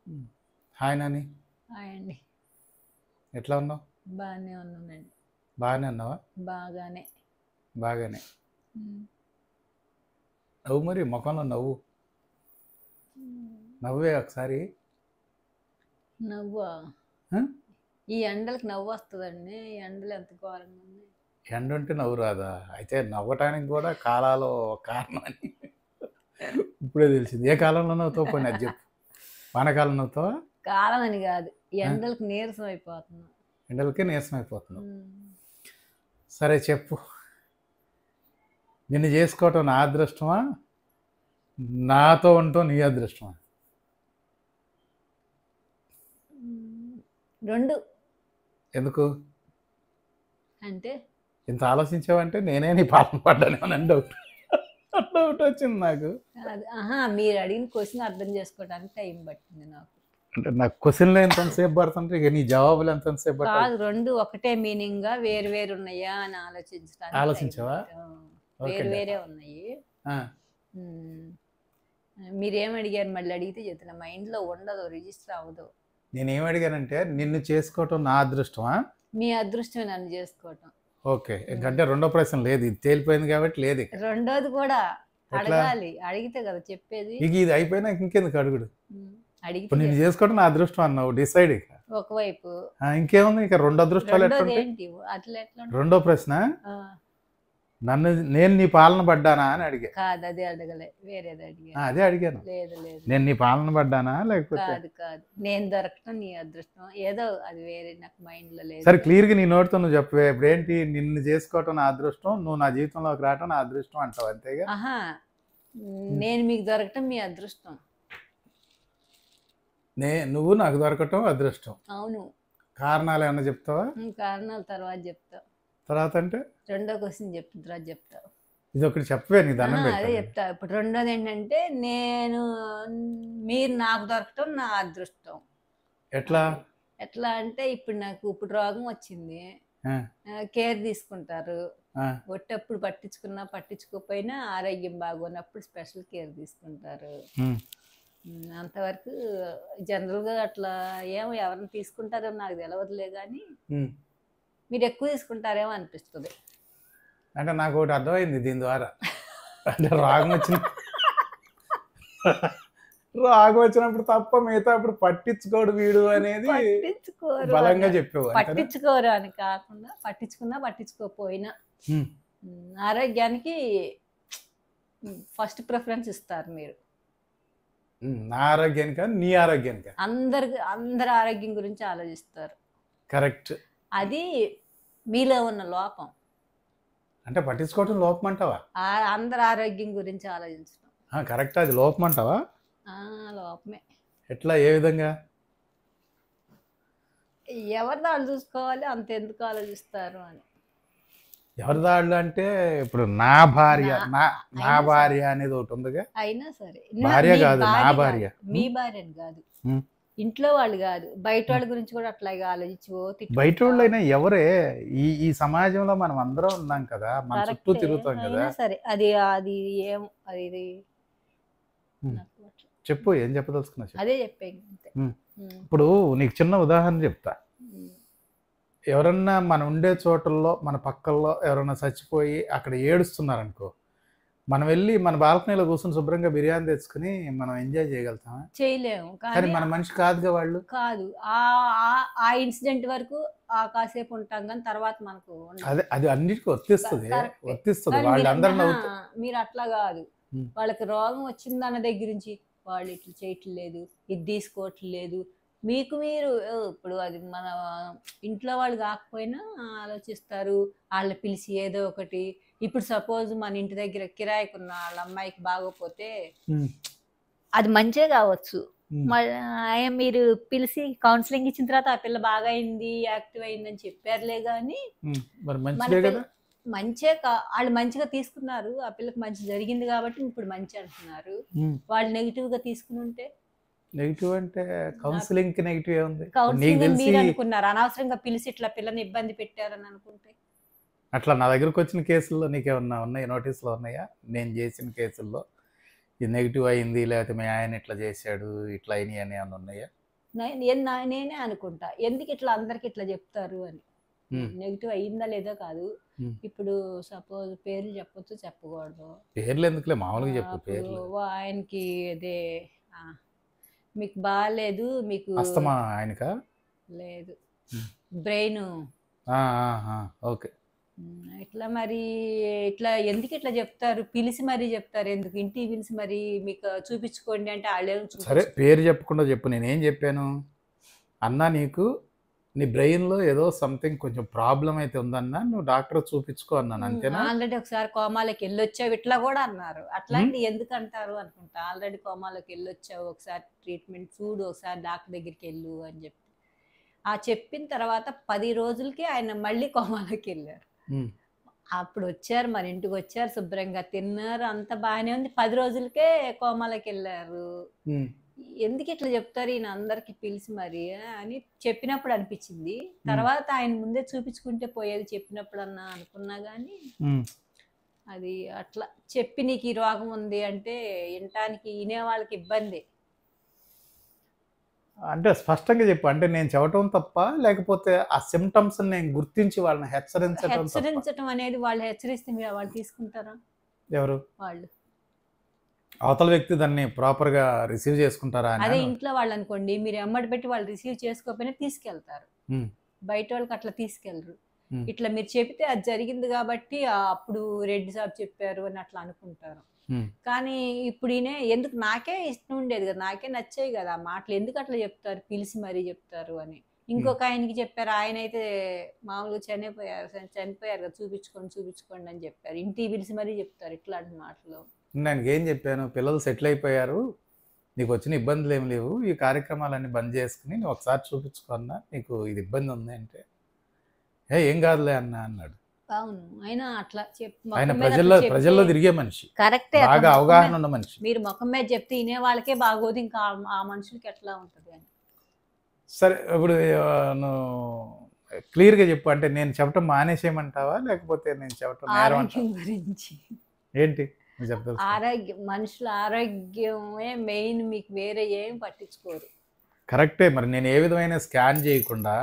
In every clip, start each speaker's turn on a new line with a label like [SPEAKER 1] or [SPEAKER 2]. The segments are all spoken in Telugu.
[SPEAKER 1] హ్మ్. హాయ్ నాని.
[SPEAKER 2] హాయ్ అండి.
[SPEAKER 1] ఎట్లా ఉన్నావు?
[SPEAKER 2] బాగానే ఉన్నానండి.
[SPEAKER 1] బాగానే ఉన్నావా?
[SPEAKER 2] బాగానే.
[SPEAKER 1] బాగానే.
[SPEAKER 2] హ్మ్.
[SPEAKER 1] నవ్వు మరి ముఖంలో నవ్వు. నవ్వే ఒకసారి.
[SPEAKER 2] నవ్వా?
[SPEAKER 1] ఆ?
[SPEAKER 2] ఈ ఎండలకు నవ్వు వస్తుందండి. ఈ ఎండలు ఎంత ఘోరంగా ఉన్నాయి.
[SPEAKER 1] ఎండ ఉంటే నవ్వు రాదా? అయితే నవ్వటానికి కూడా కాలాలు కారణం అని ఇప్పుడే తెలిసింది. ఏ కాలంలో నవ్వుతావు? పోనీ అది చెప్పు. వానాకాలం నవ్వుతావా?
[SPEAKER 2] కాలం అని కాదు, ఈ
[SPEAKER 1] ఆ?
[SPEAKER 2] ఎండలకు నీరసం అయిపోతున్నాం.
[SPEAKER 1] ఎండలకే నీరసం అయిపోతున్నావు.
[SPEAKER 2] హ్మ్.
[SPEAKER 1] సరే చెప్పు. నిన్ను చేసుకోవటం నా అదృష్టమా, నాతో ఉండటం నీ అదృష్టమా?
[SPEAKER 2] రెండు.
[SPEAKER 1] ఎందుకు
[SPEAKER 2] అంటే
[SPEAKER 1] ఇంత ఆలోచించావంటే నేనే నీ పాలన పడ్డాను అని డౌట్ డౌట్ వచ్చింది నాకు.
[SPEAKER 2] కాదు. మీరు అడిగిన క్వశ్చన్ అర్థం చేసుకోవడానికి టైం పట్టింది నాకు.
[SPEAKER 1] అంటే నాకు క్వశ్చన్లు ఎంతసేపు పడుతుంటే ఇక నీ జవాబులు ఎంతసేపు పట్టాలి?
[SPEAKER 2] కాదు, రెండు ఒకటే మీనింగ్ గా వేరు వేరు ఉన్నాయా అని ఆలోచించడానికి
[SPEAKER 1] ఆలోచించావా?
[SPEAKER 2] వేరు వేరే ఉన్నాయి.
[SPEAKER 1] ఆ,
[SPEAKER 2] మ్మ్. మీరేం అడిగారు? మళ్ళీ అడిగితే చెప్తున్నా. మైండ్లో ఉండదు, రిజిస్టర్ అవ్వదు.
[SPEAKER 1] నేనేం అడిగానంటే నిన్ను చేసుకోవటం నా అదృష్టమా?
[SPEAKER 2] మీ అదృష్టమే నన్ను చేసుకోవటం.
[SPEAKER 1] ఓకే, ఎందుకంటే రెండో ప్రశ్న లేదు, ఇది తేలిపోయింది కాబట్టి లేదు ఇక.
[SPEAKER 2] రెండోది కూడా
[SPEAKER 1] ఎట్లా?
[SPEAKER 2] అడగాలి, అడిగితే కదా చెప్పేది.
[SPEAKER 1] ఇక ఇది అయిపోయినా ఇంకెందుకు అడుగుడు?
[SPEAKER 2] అడిగితే
[SPEAKER 1] ఇప్పుడు నిన్ను చేసుకోవటం నా అదృష్టం అన్నావు, డిసైడ్ ఇక.
[SPEAKER 2] ఒకవైపు
[SPEAKER 1] ఇంకేముంది, ఇక రెండు అదృష్టాలు
[SPEAKER 2] రెండోది
[SPEAKER 1] ఎట్లుంటాయి?
[SPEAKER 2] ఏంటి? అట్లా ఎట్లా ఉంటుంది?
[SPEAKER 1] రెండో ప్రశ్న,
[SPEAKER 2] ఆ,
[SPEAKER 1] నేను నీ పాలన పడ్డానా అని అడిగా.
[SPEAKER 2] కాదు, అదే అడగలే, వేరేది అడిగా.
[SPEAKER 1] అదే అడిగాను.
[SPEAKER 2] లేదు లేదు,
[SPEAKER 1] నేను నీ పాలన పడ్డానా లేకపోతే?
[SPEAKER 2] కాదు కాదు, నేను దొరకటం నీ అదృష్టం. ఏదో అది వేరే, నాకు మైండ్లో లేదు.
[SPEAKER 1] సరే క్లియర్గా నీ నోటితో నువ్వు చెప్పవే. ఇప్పుడు ఏంటి, నిన్ను చేసుకోవటం నా అదృష్టం, నువ్వు నా జీవితంలోకి రావటం నా అదృష్టం అంటావు, అంతేగా?
[SPEAKER 2] నేను మీకు దొరకటం మీ అదృష్టం.
[SPEAKER 1] నువ్వు నాకు దొరకటం అదృష్టం.
[SPEAKER 2] అవును.
[SPEAKER 1] కారణాలు ఏమన్నా చెప్తావా?
[SPEAKER 2] కారణాల తర్వాత చెప్తా.
[SPEAKER 1] తర్వాత అంటే
[SPEAKER 2] రెండో క్వశ్చన్ చెప్పిన తర్వాత చెప్తా.
[SPEAKER 1] ఇది ఒకటి చెప్పవే, నీ దండం
[SPEAKER 2] అదే
[SPEAKER 1] పెడతాను.
[SPEAKER 2] చెప్తా. ఇప్పుడు రెండోది ఏంటంటే, మీరు నాకు దొరకటం నా అదృష్టం.
[SPEAKER 1] ఎట్లా?
[SPEAKER 2] ఎట్లా అంటే, ఇప్పుడు రోగం వచ్చింది, కేర్ తీసుకుంటారు. ఒట్టప్పుడు పట్టించుకున్నా పట్టించుకోకపోయినా ఆరోగ్యం బాగున్నప్పుడు స్పెషల్ కేర్ తీసుకుంటారు. అంతవరకు జనరల్గా అట్లా ఎవరిని తీసుకుంటారో నాకు తెలియదులే, కానీ మీరు ఎక్కువ తీసుకుంటారేమో అనిపిస్తుంది.
[SPEAKER 1] అంటే నాకు ఒకటి అర్థమైంది దీని ద్వారా. అంటే రాగం వచ్చినప్పుడు తప్ప మిగతా అప్పుడు పట్టించుకోడు వీడు అనేది
[SPEAKER 2] పట్టించుకోరు
[SPEAKER 1] బలంగా చెప్పావు.
[SPEAKER 2] పట్టించుకోరు అని కాకుండా, పట్టించుకున్నా పట్టించుకోకపోయినా ఆరోగ్యానికి ఫస్ట్ ప్రిఫరెన్స్ ఇస్తారు మీరు.
[SPEAKER 1] నా ఆరోగ్యానికా నీ ఆరోగ్యానికా?
[SPEAKER 2] అందరి ఆరోగ్యం గురించి ఆలోచిస్తారు.
[SPEAKER 1] కరెక్ట్.
[SPEAKER 2] అది మీలో ఉన్న లోపం.
[SPEAKER 1] అంటే పట్టించుకోవటం లోపం అంటావా?
[SPEAKER 2] అందరి ఆరోగ్యం గురించి ఆలోచించడం
[SPEAKER 1] కరెక్ట్. అది లోపం అంటావా?
[SPEAKER 2] లోపమే.
[SPEAKER 1] ఎట్లా, ఏ విధంగా?
[SPEAKER 2] ఎవరి దాళ్ళు చూసుకోవాలి, అంత ఎందుకు ఆలోచిస్తారు అని.
[SPEAKER 1] ఎవరి దాళ్ళు అంటే ఇప్పుడు నా భార్య నా భార్య అనేది ఒకటి ఉందిగా.
[SPEAKER 2] అయినా సరే,
[SPEAKER 1] భార్య కాదు, నా భార్య.
[SPEAKER 2] మీ భార్య అని కాదు, ఇంట్లో వాళ్ళు కాదు, బయట వాళ్ళ గురించి కూడా అట్లాగే ఆలోచించు.
[SPEAKER 1] బయట వాళ్ళైనా ఎవరే, ఈ సమాజంలో మనం అందరం ఉన్నాం కదా, మన చుట్టూ తిరుగుతాం కదా.
[SPEAKER 2] సరే, అది అది ఏం అది
[SPEAKER 1] చెప్పు, ఏం చెప్పదలుచుకున్నా?
[SPEAKER 2] అదే చెప్పే.
[SPEAKER 1] ఇప్పుడు నీకు చిన్న ఉదాహరణ చెప్తా. ఎవరన్నా మన ఉండే చోటల్లో, మన పక్కల్లో ఎవరన్నా చచ్చిపోయి అక్కడ ఏడుస్తున్నారనుకో, మనం వెళ్ళి మన బాల్కనీలో కూర్చొని శుభ్రంగా బిర్యానీ తెచ్చుకుని మనం ఎంజాయ్ చేయగలుగుతామా?
[SPEAKER 2] చేయలేము.
[SPEAKER 1] కానీ మన మనిషి కాదుగా వాళ్ళు.
[SPEAKER 2] కాదు, ఆ ఇన్సిడెంట్ వరకు కాసేపు ఉంటాం, కానీ తర్వాత మనకు
[SPEAKER 1] అది అన్నిటికీ వర్తిస్తుంది. వాళ్ళందరూ
[SPEAKER 2] మీరు అట్లా కాదు. వాళ్ళకి రోగం వచ్చిందన్న దగ్గర నుంచి వాళ్ళు ఇట్లా చేయట్లేదు, ఇది తీసుకోవట్లేదు. మీరు ఇప్పుడు అది మన ఇంట్లో వాళ్ళు కాకపోయినా ఆలోచిస్తారు. వాళ్ళు పిలిచి ఏదో ఒకటి, ఇప్పుడు సపోజ్ మన ఇంటి దగ్గర కిరాయికున్న వాళ్ళ అమ్మాయికి బాగోపోతే అది మంచిగా కావచ్చు, మీరు పిలిచి కౌన్సిలింగ్ ఇచ్చిన తర్వాత ఆ పిల్ల బాగా అయింది, యాక్టివ్ అయిందని చెప్పారులే, కానీ వాళ్ళు మంచిగా తీసుకున్నారు, ఆ పిల్లకి మంచి జరిగింది కాబట్టి ఇప్పుడు మంచి అంటున్నారు. వాళ్ళు నెగిటివ్ గా తీసుకుని ఉంటే,
[SPEAKER 1] నెగిటివ్ అంటే కౌన్సిలింగ్ కి నెగిటివ్ ఏముంది?
[SPEAKER 2] కౌన్సిలింగ్ మీరు అనుకున్నారు, అనవసరంగా పిలిచి ఇట్లా పిల్లని ఇబ్బంది పెట్టారని అనుకుంటే.
[SPEAKER 1] అట్లా నా దగ్గరకు వచ్చిన కేసుల్లో నీకేమన్నా ఉన్నాయి, నోటీసులు ఉన్నాయా? నేను చేసిన కేసుల్లో ఇది నెగిటివ్ అయింది, లేకపోతే మీ ఆయన ఇట్లా చేశాడు, ఇట్లా అయినాయి అని ఏమైనా ఉన్నాయా?
[SPEAKER 2] నేనే అనుకుంటా ఎందుకు ఇట్లా అందరికి ఇట్లా చెప్తారు అని.
[SPEAKER 1] ఉమ్,
[SPEAKER 2] నెగిటివ్ అయ్యిందా లేదా కాదు.
[SPEAKER 1] ఉమ్.
[SPEAKER 2] ఇప్పుడు సపోజ్ పేర్లు చెప్పొచ్చు చెప్పకూడదు.
[SPEAKER 1] పేర్లు ఎందుకులే, మామూలుగా చెప్పు
[SPEAKER 2] అప్పుడు
[SPEAKER 1] పేర్లు.
[SPEAKER 2] ఆయనకి అదే ఆ, మీకు బాగాలేదు, మీకు
[SPEAKER 1] అస్తమా ఆయనకా?
[SPEAKER 2] లేదు
[SPEAKER 1] ఉమ్.
[SPEAKER 2] Brain
[SPEAKER 1] okay.
[SPEAKER 2] ఇట్లా మరి ఇట్లా ఎందుకు ఇట్లా చెప్తారు, పిలిచి మరీ చెప్తారు ఎందుకు, ఇంటికి పిలిచి మరి మీకు చూపించుకోండి అంటే వాళ్ళేమో
[SPEAKER 1] సరే పేరు చెప్పకుండా చెప్పు, నేనేం చెప్పాను అన్నా, నీకు నీ బ్రెయిన్లో ఏదో సంథింగ్ కొంచెం ప్రాబ్లం అయితే ఉందన్నా, నువ్వు డాక్టర్ చూపించుకో అన్నాను, అంతేనా?
[SPEAKER 2] ఆల్రెడీ ఒకసారి కోమాలోకి వెళ్ళొచ్చావు ఇట్లా కూడా అన్నారు. అట్లాంటి ఎందుకు అంటారు అనుకుంటా. ఆల్రెడీ కోమాలోకి వెళ్ళొచ్చావు, ఒకసారి ట్రీట్మెంట్ చూడు, ఒకసారి డాక్టర్ దగ్గరికి వెళ్ళు అని చెప్పి ఆ చెప్పిన తర్వాత 10 రోజులకి ఆయన మళ్ళీ కోమాలోకి వెళ్ళారు.
[SPEAKER 1] ఉమ్,
[SPEAKER 2] అప్పుడు వచ్చారు, మన ఇంటికి వచ్చారు, శుభ్రంగా తిన్నారు, అంత బాగానే ఉంది. 10 రోజులకే కోమాలోకి వెళ్ళారు.
[SPEAKER 1] ఉమ్,
[SPEAKER 2] ఎందుకు ఇట్లా చెప్తారు ఈయన అందరికి పిలిచి మరి అని చెప్పినప్పుడు అనిపించింది. తర్వాత ఆయన ముందే చూపించుకుంటే పోయేది చెప్పినప్పుడు అన్నా అనుకున్నా కానీ
[SPEAKER 1] ఉమ్.
[SPEAKER 2] అది అట్లా చెప్పి నీకు ఈ రోగం ఉంది అంటే వినటానికి వినే వాళ్ళకి ఇబ్బంది.
[SPEAKER 1] అంటే స్పష్టంగా చెప్పు, అంటే నేను చెప్పటం తప్ప, లేకపోతే ఆ సిమ్టమ్స్ నేను గుర్తించి వాళ్ళని హెచ్చరించడం తప్ప?
[SPEAKER 2] హెచ్చరించడం అనేది వాళ్ళు హెచ్చరిస్తే మీరు వాళ్ళు తీసుకుంటారా?
[SPEAKER 1] ఎవరు?
[SPEAKER 2] వాళ్ళు
[SPEAKER 1] అవతల వ్యక్తి దాన్ని ప్రాపర్గా రిసీవ్ చేసుకుంటారా అని.
[SPEAKER 2] అదే ఇంట్లో వాళ్ళు అనుకోండి, మీరు ఎమ్మడి పెట్టి వాళ్ళు రిసీవ్ చేసుకోకపోయినా తీసుకెళ్తారు.
[SPEAKER 1] ఉమ్,
[SPEAKER 2] బయట వాళ్ళకి అట్లా తీసుకెళ్ళరు.
[SPEAKER 1] ఉమ్,
[SPEAKER 2] ఇట్లా మీరు చెబితే అది జరిగింది కాబట్టి అప్పుడు రెడ్డి సాబ్ చెప్పారు అని అట్లా అనుకుంటారు.
[SPEAKER 1] ఉమ్,
[SPEAKER 2] కానీ ఇప్పుడు ఈయన ఎందుకు, నాకే ఇష్టం ఉండేది కదా, నాకే నచ్చాయి కదా ఆ మాటలు, ఎందుకు అట్లా చెప్తారు పిలిచి మరీ చెప్తారు అని. ఇంకొక ఆయనకి చెప్పారు, ఆయన అయితే మామూలుగా చనిపోయారు కదా, చూపించుకోండి అని చెప్పారు. ఇంటికి పిలిచి మరీ చెప్తారు ఇట్లాంటి మాటలు.
[SPEAKER 1] నేను ఏం చెప్పాను, పిల్లలు సెటిల్ అయిపోయారు, నీకు వచ్చిన ఇబ్బందులు ఏమి లేవు, ఈ కార్యక్రమాలన్నీ బంద్ చేసుకుని నువ్వు ఒకసారి చూపించుకున్నా, నీకు ఇది ఇబ్బంది ఉంది అంటే ఏం కాదులే అన్నా అన్నాడు.
[SPEAKER 2] అవును, ఆయన అట్లా
[SPEAKER 1] ఆయన ప్రజల్లో తిరిగే మనిషి,
[SPEAKER 2] కరెక్టే,
[SPEAKER 1] బాగా అవగాహన ఉన్న మనిషి.
[SPEAKER 2] మీరు ముఖం మీద చెప్తే వినే వాళ్ళకే బాగోదు, ఇంకా ఆ మనుషులకి ఎట్లా ఉంటుంది అని.
[SPEAKER 1] సరే, ఇప్పుడు నువ్వు క్లియర్గా చెప్పు, అంటే నేను చెప్పటం మానేసేయమంటావా, లేకపోతే నేను చెప్పటం నేరం అంటావా?
[SPEAKER 2] ఆరోగ్యం గురించి
[SPEAKER 1] ఏంటి నువ్వు చెప్తావు?
[SPEAKER 2] ఆరోగ్యం, మనుషుల ఆరోగ్యమే మెయిన్, మీకు వేరే ఏం పట్టించుకోరు.
[SPEAKER 1] కరెక్టే. మరి నేను ఏ విధమైన స్కాన్ చేయకుండా,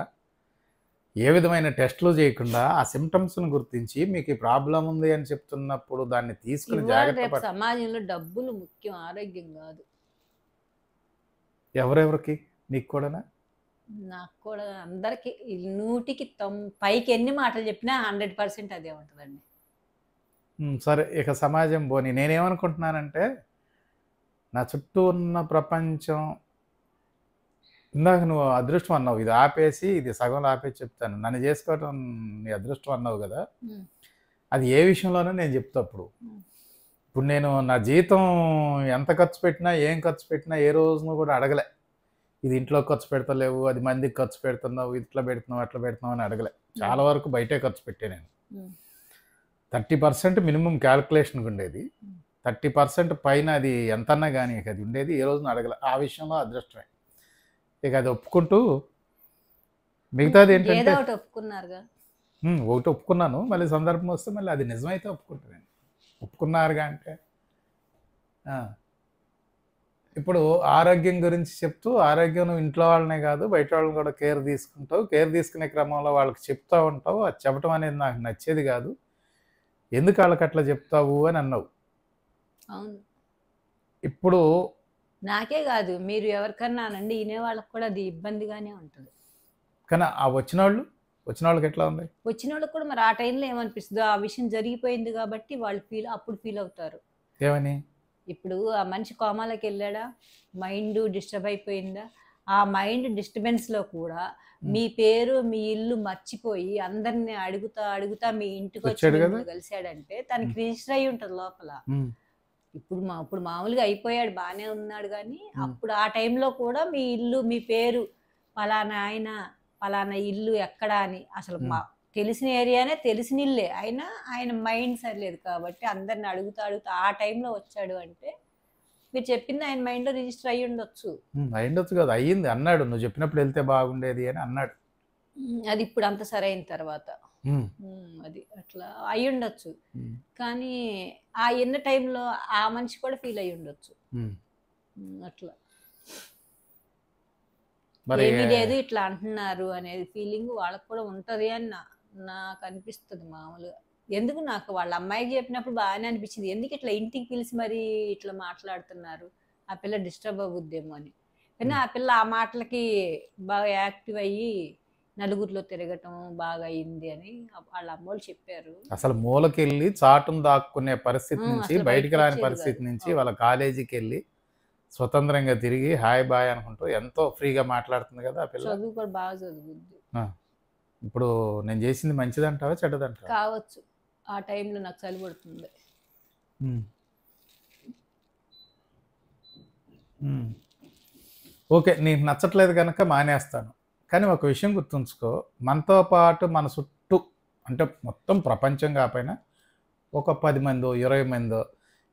[SPEAKER 1] ఏ విధమైన టెస్టులు చేయకుండా ఆ సిమ్టమ్స్ని గుర్తించి మీకు ఈ ప్రాబ్లం ఉంది అని చెప్తున్నప్పుడు దాన్ని తీసుకుని
[SPEAKER 2] ఇవాళ
[SPEAKER 1] జాగ్రత్త
[SPEAKER 2] రేపు
[SPEAKER 1] పడ.
[SPEAKER 2] సమాజంలో డబ్బులు ముఖ్యం, ఆరోగ్యం కాదు.
[SPEAKER 1] ఎవరెవరికి? నీకు కూడానా?
[SPEAKER 2] నాకు కూడా, అందరికి 100కి పైకి ఎన్ని మాటలు చెప్పినా 100% అదే ఉంటుందండి.
[SPEAKER 1] సరే, ఇక సమాజం పోని, నేనేమనుకుంటున్నానంటే నా చుట్టూ ఉన్న ప్రపంచం, ఇందాక నువ్వు అదృష్టం అన్నావు, ఇది ఆపేసి ఇది సగంలో ఆపేసి చెప్తాను, నన్ను చేసుకోవటం నీ అదృష్టం అన్నావు కదా, అది ఏ విషయంలోనూ నేను చెప్తా. ఇప్పుడు నేను నా జీతం ఎంత ఖర్చు పెట్టినా, ఏం ఖర్చు పెట్టినా ఏ రోజును కూడా అడగలే, ఇది ఇంట్లో ఖర్చు పెడతలేవు, అది మందికి ఖర్చు పెడుతున్నావు, ఇట్లా పెడుతున్నావు అట్లా పెడుతున్నావు అని అడగలే. చాలా వరకు బయటే ఖర్చు పెట్టే నేను. 30% మినిమం క్యాల్కులేషన్కి ఉండేది, 30% పైన అది ఎంతన్నా కానీ అది ఉండేది, ఏ రోజున అడగలే. ఆ విషయంలో అదృష్టమే. ఇక అది ఒప్పుకుంటూ మిగతాది ఏంటంటే
[SPEAKER 2] ఒకటి ఒప్పుకున్నారుగా.
[SPEAKER 1] ఒకటి ఒప్పుకున్నాను, మళ్ళీ సందర్భం వస్తే మళ్ళీ అది నిజమైతే ఒప్పుకుంటాను. ఒప్పుకున్నారుగా అంటే ఇప్పుడు ఆరోగ్యం గురించి చెప్తూ, ఆరోగ్యం నువ్వు ఇంట్లో వాళ్ళనే కాదు బయట వాళ్ళని కూడా కేర్ తీసుకుంటావు, కేర్ తీసుకునే క్రమంలో వాళ్ళకి చెప్తూ ఉంటావు. అది చెప్పడం అనేది నాకు నచ్చేది కాదు, ఎందుకు వాళ్ళకి అట్లా చెప్తావు అని అన్నావు.
[SPEAKER 2] అవును,
[SPEAKER 1] ఇప్పుడు
[SPEAKER 2] నాకే కాదు, మీరు ఎవరికన్నా అనండి, వినే వాళ్ళకి కూడా అది ఇబ్బందిగానే ఉంటుంది.
[SPEAKER 1] కానీ ఆ వచ్చిన వాళ్ళకి ఎట్లా ఉంది?
[SPEAKER 2] వచ్చిన వాళ్ళకి కూడా మరి ఆ టైంలో ఏమనిపిస్తుందో, ఆ విషయం జరిగిపోయింది కాబట్టి వాళ్ళు అప్పుడు ఫీల్ అవుతారు.
[SPEAKER 1] ఏమని?
[SPEAKER 2] ఇప్పుడు ఆ మనిషి కోమాలోకి వెళ్ళాడా, మైండ్ డిస్టర్బ్ అయిపోయిందా, ఆ మైండ్ డిస్టర్బెన్స్లో కూడా మీ పేరు మీ ఇల్లు మర్చిపోయి అందరిని అడుగుతా మీ ఇంటికి వచ్చి కలిసాడంటే తనకి రిజిస్టర్ అయి ఉంటుంది లోపల. ఇప్పుడు మామూలుగా అయిపోయాడు, బాగానే ఉన్నాడు, కానీ అప్పుడు ఆ టైంలో కూడా మీ ఇల్లు మీ పేరు పలానా ఆయన పలానా ఇల్లు ఎక్కడ అని అసలు తెలిసిన ఏరియానే, తెలిసిన ఇల్లే అయినా ఆయన మైండ్ సరిలేదు కాబట్టి అందరిని అడుగుతా ఆ టైంలో వచ్చాడు అంటే మీరు చెప్పింది ఆయన మైండ్లో రిజిస్టర్ అయ్యి ఉండొచ్చు.
[SPEAKER 1] అయ్యుండొచ్చు కదా, అయ్యింది అన్నాడు, నువ్వు చెప్పినప్పుడు వెళ్తే బాగుండేది అని అన్నాడు.
[SPEAKER 2] అది ఇప్పుడు అంత సరైన తర్వాత
[SPEAKER 1] ఉమ్,
[SPEAKER 2] అది అట్లా అయి ఉండొచ్చు.
[SPEAKER 1] ఉమ్,
[SPEAKER 2] కానీ ఆ ఎన్న టైంలో ఆ మనిషి కూడా ఫీల్ అయి ఉండొచ్చు.
[SPEAKER 1] ఉమ్.
[SPEAKER 2] అట్లా
[SPEAKER 1] మరి
[SPEAKER 2] ఏమీ లేదు ఇట్లా అంటున్నారు అనేది ఫీలింగ్ వాళ్ళకి కూడా ఉంటది అని నాకు అనిపిస్తుంది మామూలుగా. ఎందుకు నాకు వాళ్ళ అమ్మాయికి చెప్పినప్పుడు బాగానే అనిపించింది, ఎందుకు ఇట్లా ఇంటికి పిలిచి మరి ఇట్లా మాట్లాడుతున్నారు, ఆ పిల్ల డిస్టర్బ్ అవుద్దేమో అని. కానీ ఆ పిల్ల ఆ మాటలకి బాగా యాక్టివ్ అయ్యి నలుగురిలో తిరగటం బాగా అయింది అని వాళ్ళ అమ్మోళ్ళు చెప్పారు.
[SPEAKER 1] అసలు మూలకెళ్ళి చాటును దాక్కునే పరిస్థితి నుంచి,
[SPEAKER 2] అసలు
[SPEAKER 1] బయటికి
[SPEAKER 2] బయటకు
[SPEAKER 1] రాని
[SPEAKER 2] వచ్చేది
[SPEAKER 1] పరిస్థితి
[SPEAKER 2] కాదు.
[SPEAKER 1] నుంచి వాళ్ళ కాలేజీకి వెళ్ళి స్వతంత్రంగా తిరిగి హాయ్ బాయ్ అనుకుంటూ ఎంతో ఫ్రీగా మాట్లాడుతుంది కదా ఆ పిల్ల.
[SPEAKER 2] చదువు కూడా బాగా చదువుద్ది.
[SPEAKER 1] ఆ, ఇప్పుడు నేను చేసింది మంచిదంటావా చెడ్డదంటావా?
[SPEAKER 2] కావచ్చు. ఆ టైంలో నాకు చలి పడుతుంది.
[SPEAKER 1] ఉమ్. ఉమ్. ఓకే, నీకు నచ్చట్లేదు కనుక మానేస్తాను. కానీ ఒక విషయం గుర్తుంచుకో, మనతో పాటు మన చుట్టూ అంటే మొత్తం ప్రపంచం కాకపోయినా ఒక 10 మందో 20 మందో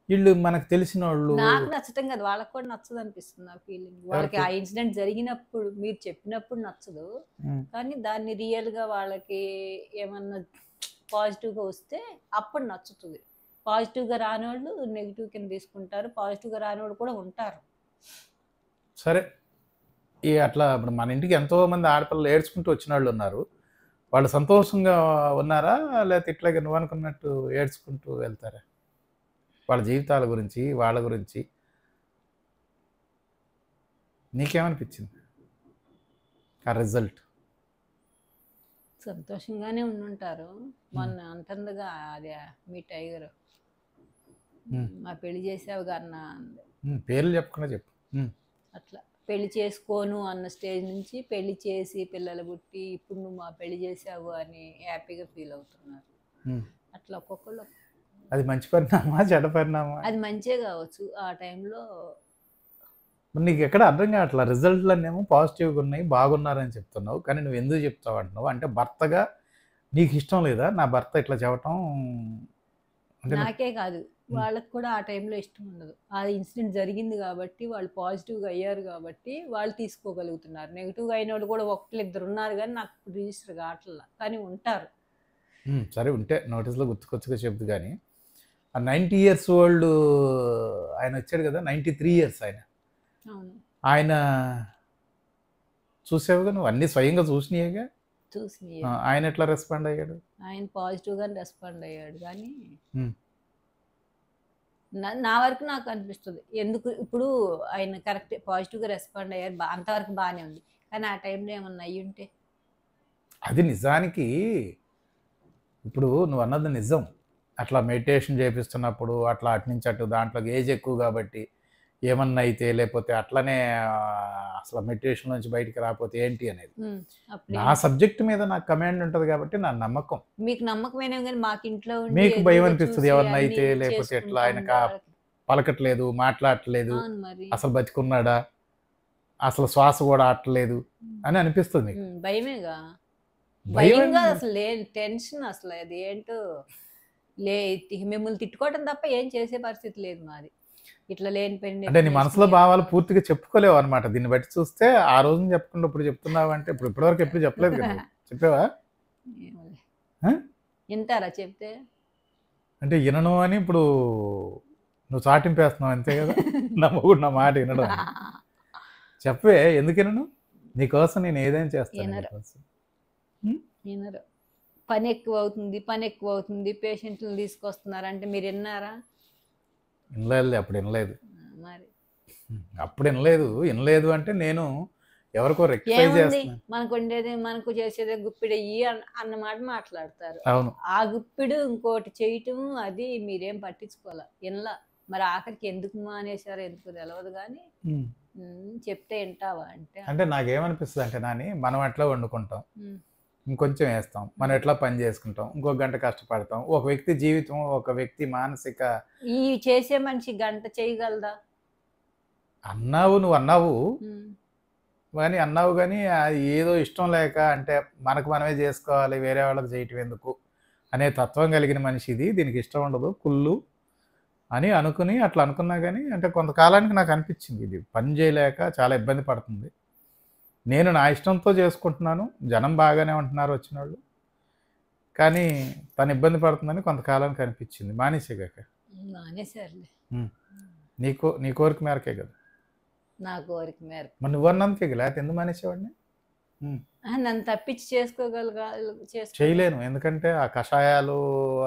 [SPEAKER 1] వీళ్ళు మనకు తెలిసిన వాళ్ళు.
[SPEAKER 2] నాకు నచ్చటం కాదు, వాళ్ళకి కూడా నచ్చదు అనిపిస్తుంది నా ఫీలింగ్. వాళ్ళకి ఆ
[SPEAKER 1] ఎవరికి?
[SPEAKER 2] ఇన్సిడెంట్ జరిగినప్పుడు మీరు చెప్పినప్పుడు నచ్చదు,
[SPEAKER 1] ఉమ్.
[SPEAKER 2] కానీ దాన్ని రియల్ గా వాళ్ళకి ఏమన్నా పాజిటివ్ గా వస్తే అప్పుడు నచ్చుతుంది. పాజిటివ్ గా రానోళ్ళు నెగిటివ్ కింద తీసుకుంటారు, పాజిటివ్ గా రానోళ్ళు కూడా ఉంటారు.
[SPEAKER 1] సరే, ఈ అట్లా ఇప్పుడు మన ఇంటికి ఎంతో మంది ఆడపిల్లలు ఏడ్చుకుంటూ వచ్చిన వాళ్ళు ఉన్నారు. వాళ్ళు సంతోషంగా ఉన్నారా, లేకపోతే ఇట్లాగే నువ్వు అనుకున్నట్టు ఏడ్చుకుంటూ వెళ్తారా? వాళ్ళ జీవితాల గురించి, వాళ్ళ గురించి నీకేమనిపించింది ఆ రిజల్ట్?
[SPEAKER 2] సంతోషంగానే ఉండుంటారు. మొన్న అంటుందిగా అదే మీ టైగర్, మా పెళ్లి చేసావుగా అన్న అంది.
[SPEAKER 1] పేర్లు చెప్పకుండా చెప్పు.
[SPEAKER 2] అట్లా పెళ్లి చేసుకోను అన్న స్టేజ్ నుంచి పెళ్లి చేసి పిల్లలు పుట్టి ఇప్పుడు నువ్వు మా పెళ్లి చేసావు అని హ్యాపీగా ఫీల్ అవుతున్నారు. అట్లా ఒక్కొక్కళ్ళు
[SPEAKER 1] అది మంచి పరిణామా చెడ్డ పరిణామా?
[SPEAKER 2] అది మంచిగా కావచ్చు ఆ టైంలో.
[SPEAKER 1] మరి నీకు ఎక్కడ అర్థం కావట్లా, రిజల్ట్లు అన్నేమో పాజిటివ్గా ఉన్నాయి, బాగున్నారని చెప్తున్నావు, కానీ నువ్వు ఎందుకు చెప్తావు అంటున్నావు? అంటే భర్తగా నీకు ఇష్టం లేదా నా భర్త ఇట్లా చెప్పటం? అంటే
[SPEAKER 2] నాకే కాదు, వాళ్ళకి కూడా ఆ టైంలో ఇష్టం ఉండదు. ఆ ఇన్సిడెంట్ జరిగింది కాబట్టి వాళ్ళు పాజిటివ్గా అయ్యారు కాబట్టి వాళ్ళు తీసుకోగలుగుతున్నారు. నెగిటివ్గా అయిన వాళ్ళు కూడా ఒకళ్ళు ఇద్దరు ఉన్నారు, కానీ నాకు రిజిస్టర్ కావట్లా, కానీ ఉంటారు.
[SPEAKER 1] సరే, ఉంటే నోటీస్లో గుర్తుకొచ్చుగా చెప్దు. కానీ ఆ 90 years ఓల్డ్ ఆయన వచ్చాడు కదా, 93 years ఆయన.
[SPEAKER 2] అవును,
[SPEAKER 1] ఆయన చూసావుగా నువ్వు, అన్నీ స్వయంగా చూసినాయేగా.
[SPEAKER 2] చూసి
[SPEAKER 1] ఆయన ఎట్లా రెస్పాండ్ అయ్యాడు?
[SPEAKER 2] ఆయన పాజిటివ్గా రెస్పాండ్ అయ్యాడు. కానీ నా వరకు నాకు అనిపిస్తుంది, ఎందుకు ఇప్పుడు ఆయన కరెక్ట్ పాజిటివ్గా రెస్పాండ్ అయ్యారు, అంతవరకు బాగానే ఉంది. కానీ ఆ టైంలో ఏమన్నా అయ్యి ఉంటే
[SPEAKER 1] అది నిజానికి ఇప్పుడు నువ్వు అన్నది నిజం. అట్లా మెడిటేషన్ చేపిస్తున్నప్పుడు అట్లా అటు నుంచి అటు దాంట్లోకి ఏజ్ ఎక్కువ కాబట్టి ఏమన్నా అయితే, లేకపోతే అట్లనే అసలు మెడిటేషన్ నుంచి బయటికి రాకపోతే ఏంటి అనేది. నా సబ్జెక్ట్ మీద నాకు కమాండ్ ఉంటుంది కాబట్టి నా నమ్మకం.
[SPEAKER 2] మీకు నమ్మకమైన కానీ మాకు ఇంట్లో
[SPEAKER 1] మీకు భయం అనిపిస్తుంది ఏమన్నా అయితే, లేకపోతే ఎట్లా ఆయన పలకట్లేదు, మాట్లాడట్లేదు, అసలు బతికున్నాడా, అసలు శ్వాస కూడా ఆడట్లేదు అని అనిపిస్తుంది.
[SPEAKER 2] భయమేగా, భయంగా అసలు లేని టెన్షన్, అసలు అది ఏంటో మిమ్మల్ని తిట్టుకోవటం తప్ప ఏం చేసే పరిస్థితి లేదు మాది. ఇట్లా లేని పెళ్లి
[SPEAKER 1] అంటే నీ మనసులో భావాలు పూర్తిగా చెప్పుకోలేవు అనమాట. దీన్ని బట్టి చూస్తే ఆ రోజున చెప్పకుండా ఇప్పుడు చెప్తున్నావు అంటే, ఇప్పటివరకు ఎప్పుడు చెప్పలేదు కదా, చెప్పావా?
[SPEAKER 2] వింటారా చెప్తే?
[SPEAKER 1] అంటే వినను అని ఇప్పుడు నువ్వు చాటింపేస్తున్నావు అంతే కదా. నమ్మకూడదు నా మాట వినడం. చెప్పే, ఎందుకు వినను? నీకోసం నేను ఏదైనా చేస్తాను.
[SPEAKER 2] వినరు. పని ఎక్కువ అవుతుంది, పేషెంట్లు తీసుకొస్తున్నారంటే మీరు విన్నారా?
[SPEAKER 1] వినలేదు, అప్పుడు వినలేదు.
[SPEAKER 2] మరి
[SPEAKER 1] అప్పుడు వినలేదు అంటే నేను ఎవరికో రెక్టిఫై చేస్తాను.
[SPEAKER 2] మనకు ఉండేది మనకు చేసేది గుప్పిడయ్యి అన్నమాట మాట్లాడతారు.
[SPEAKER 1] అవును,
[SPEAKER 2] ఆ గుప్పిడు ఇంకోటి చేయటం అది మీరేం పట్టించుకోవాలి, వినలా. మరి ఆఖరికి ఎందుకు మానేశారో ఎందుకు తెలియదు, కానీ చెప్తే వింటావా అంటే
[SPEAKER 1] నాకేమనిపిస్తుంది అంటే, నాని మనం ఎట్లా వండుకుంటాం, ఇంకొంచెం వేస్తాం, మనం ఎట్లా పని చేసుకుంటాం, ఇంకో గంట కష్టపడతాం. ఒక వ్యక్తి జీవితం, ఒక వ్యక్తి మానసిక
[SPEAKER 2] ఈ చేసే మనిషి గంట చేయగలదా?
[SPEAKER 1] నువ్వు అన్నావు కానీ ఏదో ఇష్టం లేక, అంటే మనకు మనమే చేసుకోవాలి, వేరే వాళ్ళకి చేయటం ఎందుకు అనే తత్వం కలిగిన మనిషిది, దీనికి ఇష్టం ఉండదు కుళ్ళు అని అనుకుని అట్లా అనుకున్నా. కానీ అంటే కొంతకాలానికి నాకు అనిపించింది ఇది పని చేయలేక చాలా ఇబ్బంది పడుతుంది. నేను నా ఇష్టంతో చేసుకుంటున్నాను, జనం బాగానే ఉంటున్నారు వచ్చిన వాళ్ళు. కానీ తను ఇబ్బంది పడుతుందని కొంతకాలానికి అనిపించింది, మానేసేగాక.
[SPEAKER 2] మానేశారులే.
[SPEAKER 1] నీ కోరిక మేరకే కదా.
[SPEAKER 2] నా కోరిక మేరకు.
[SPEAKER 1] మరి నువ్వన్నందుకే లేకపోతే ఎందుకు మానేసేవాడిని?
[SPEAKER 2] నన్ను తప్పించి
[SPEAKER 1] చేయలేను, ఎందుకంటే ఆ కషాయాలు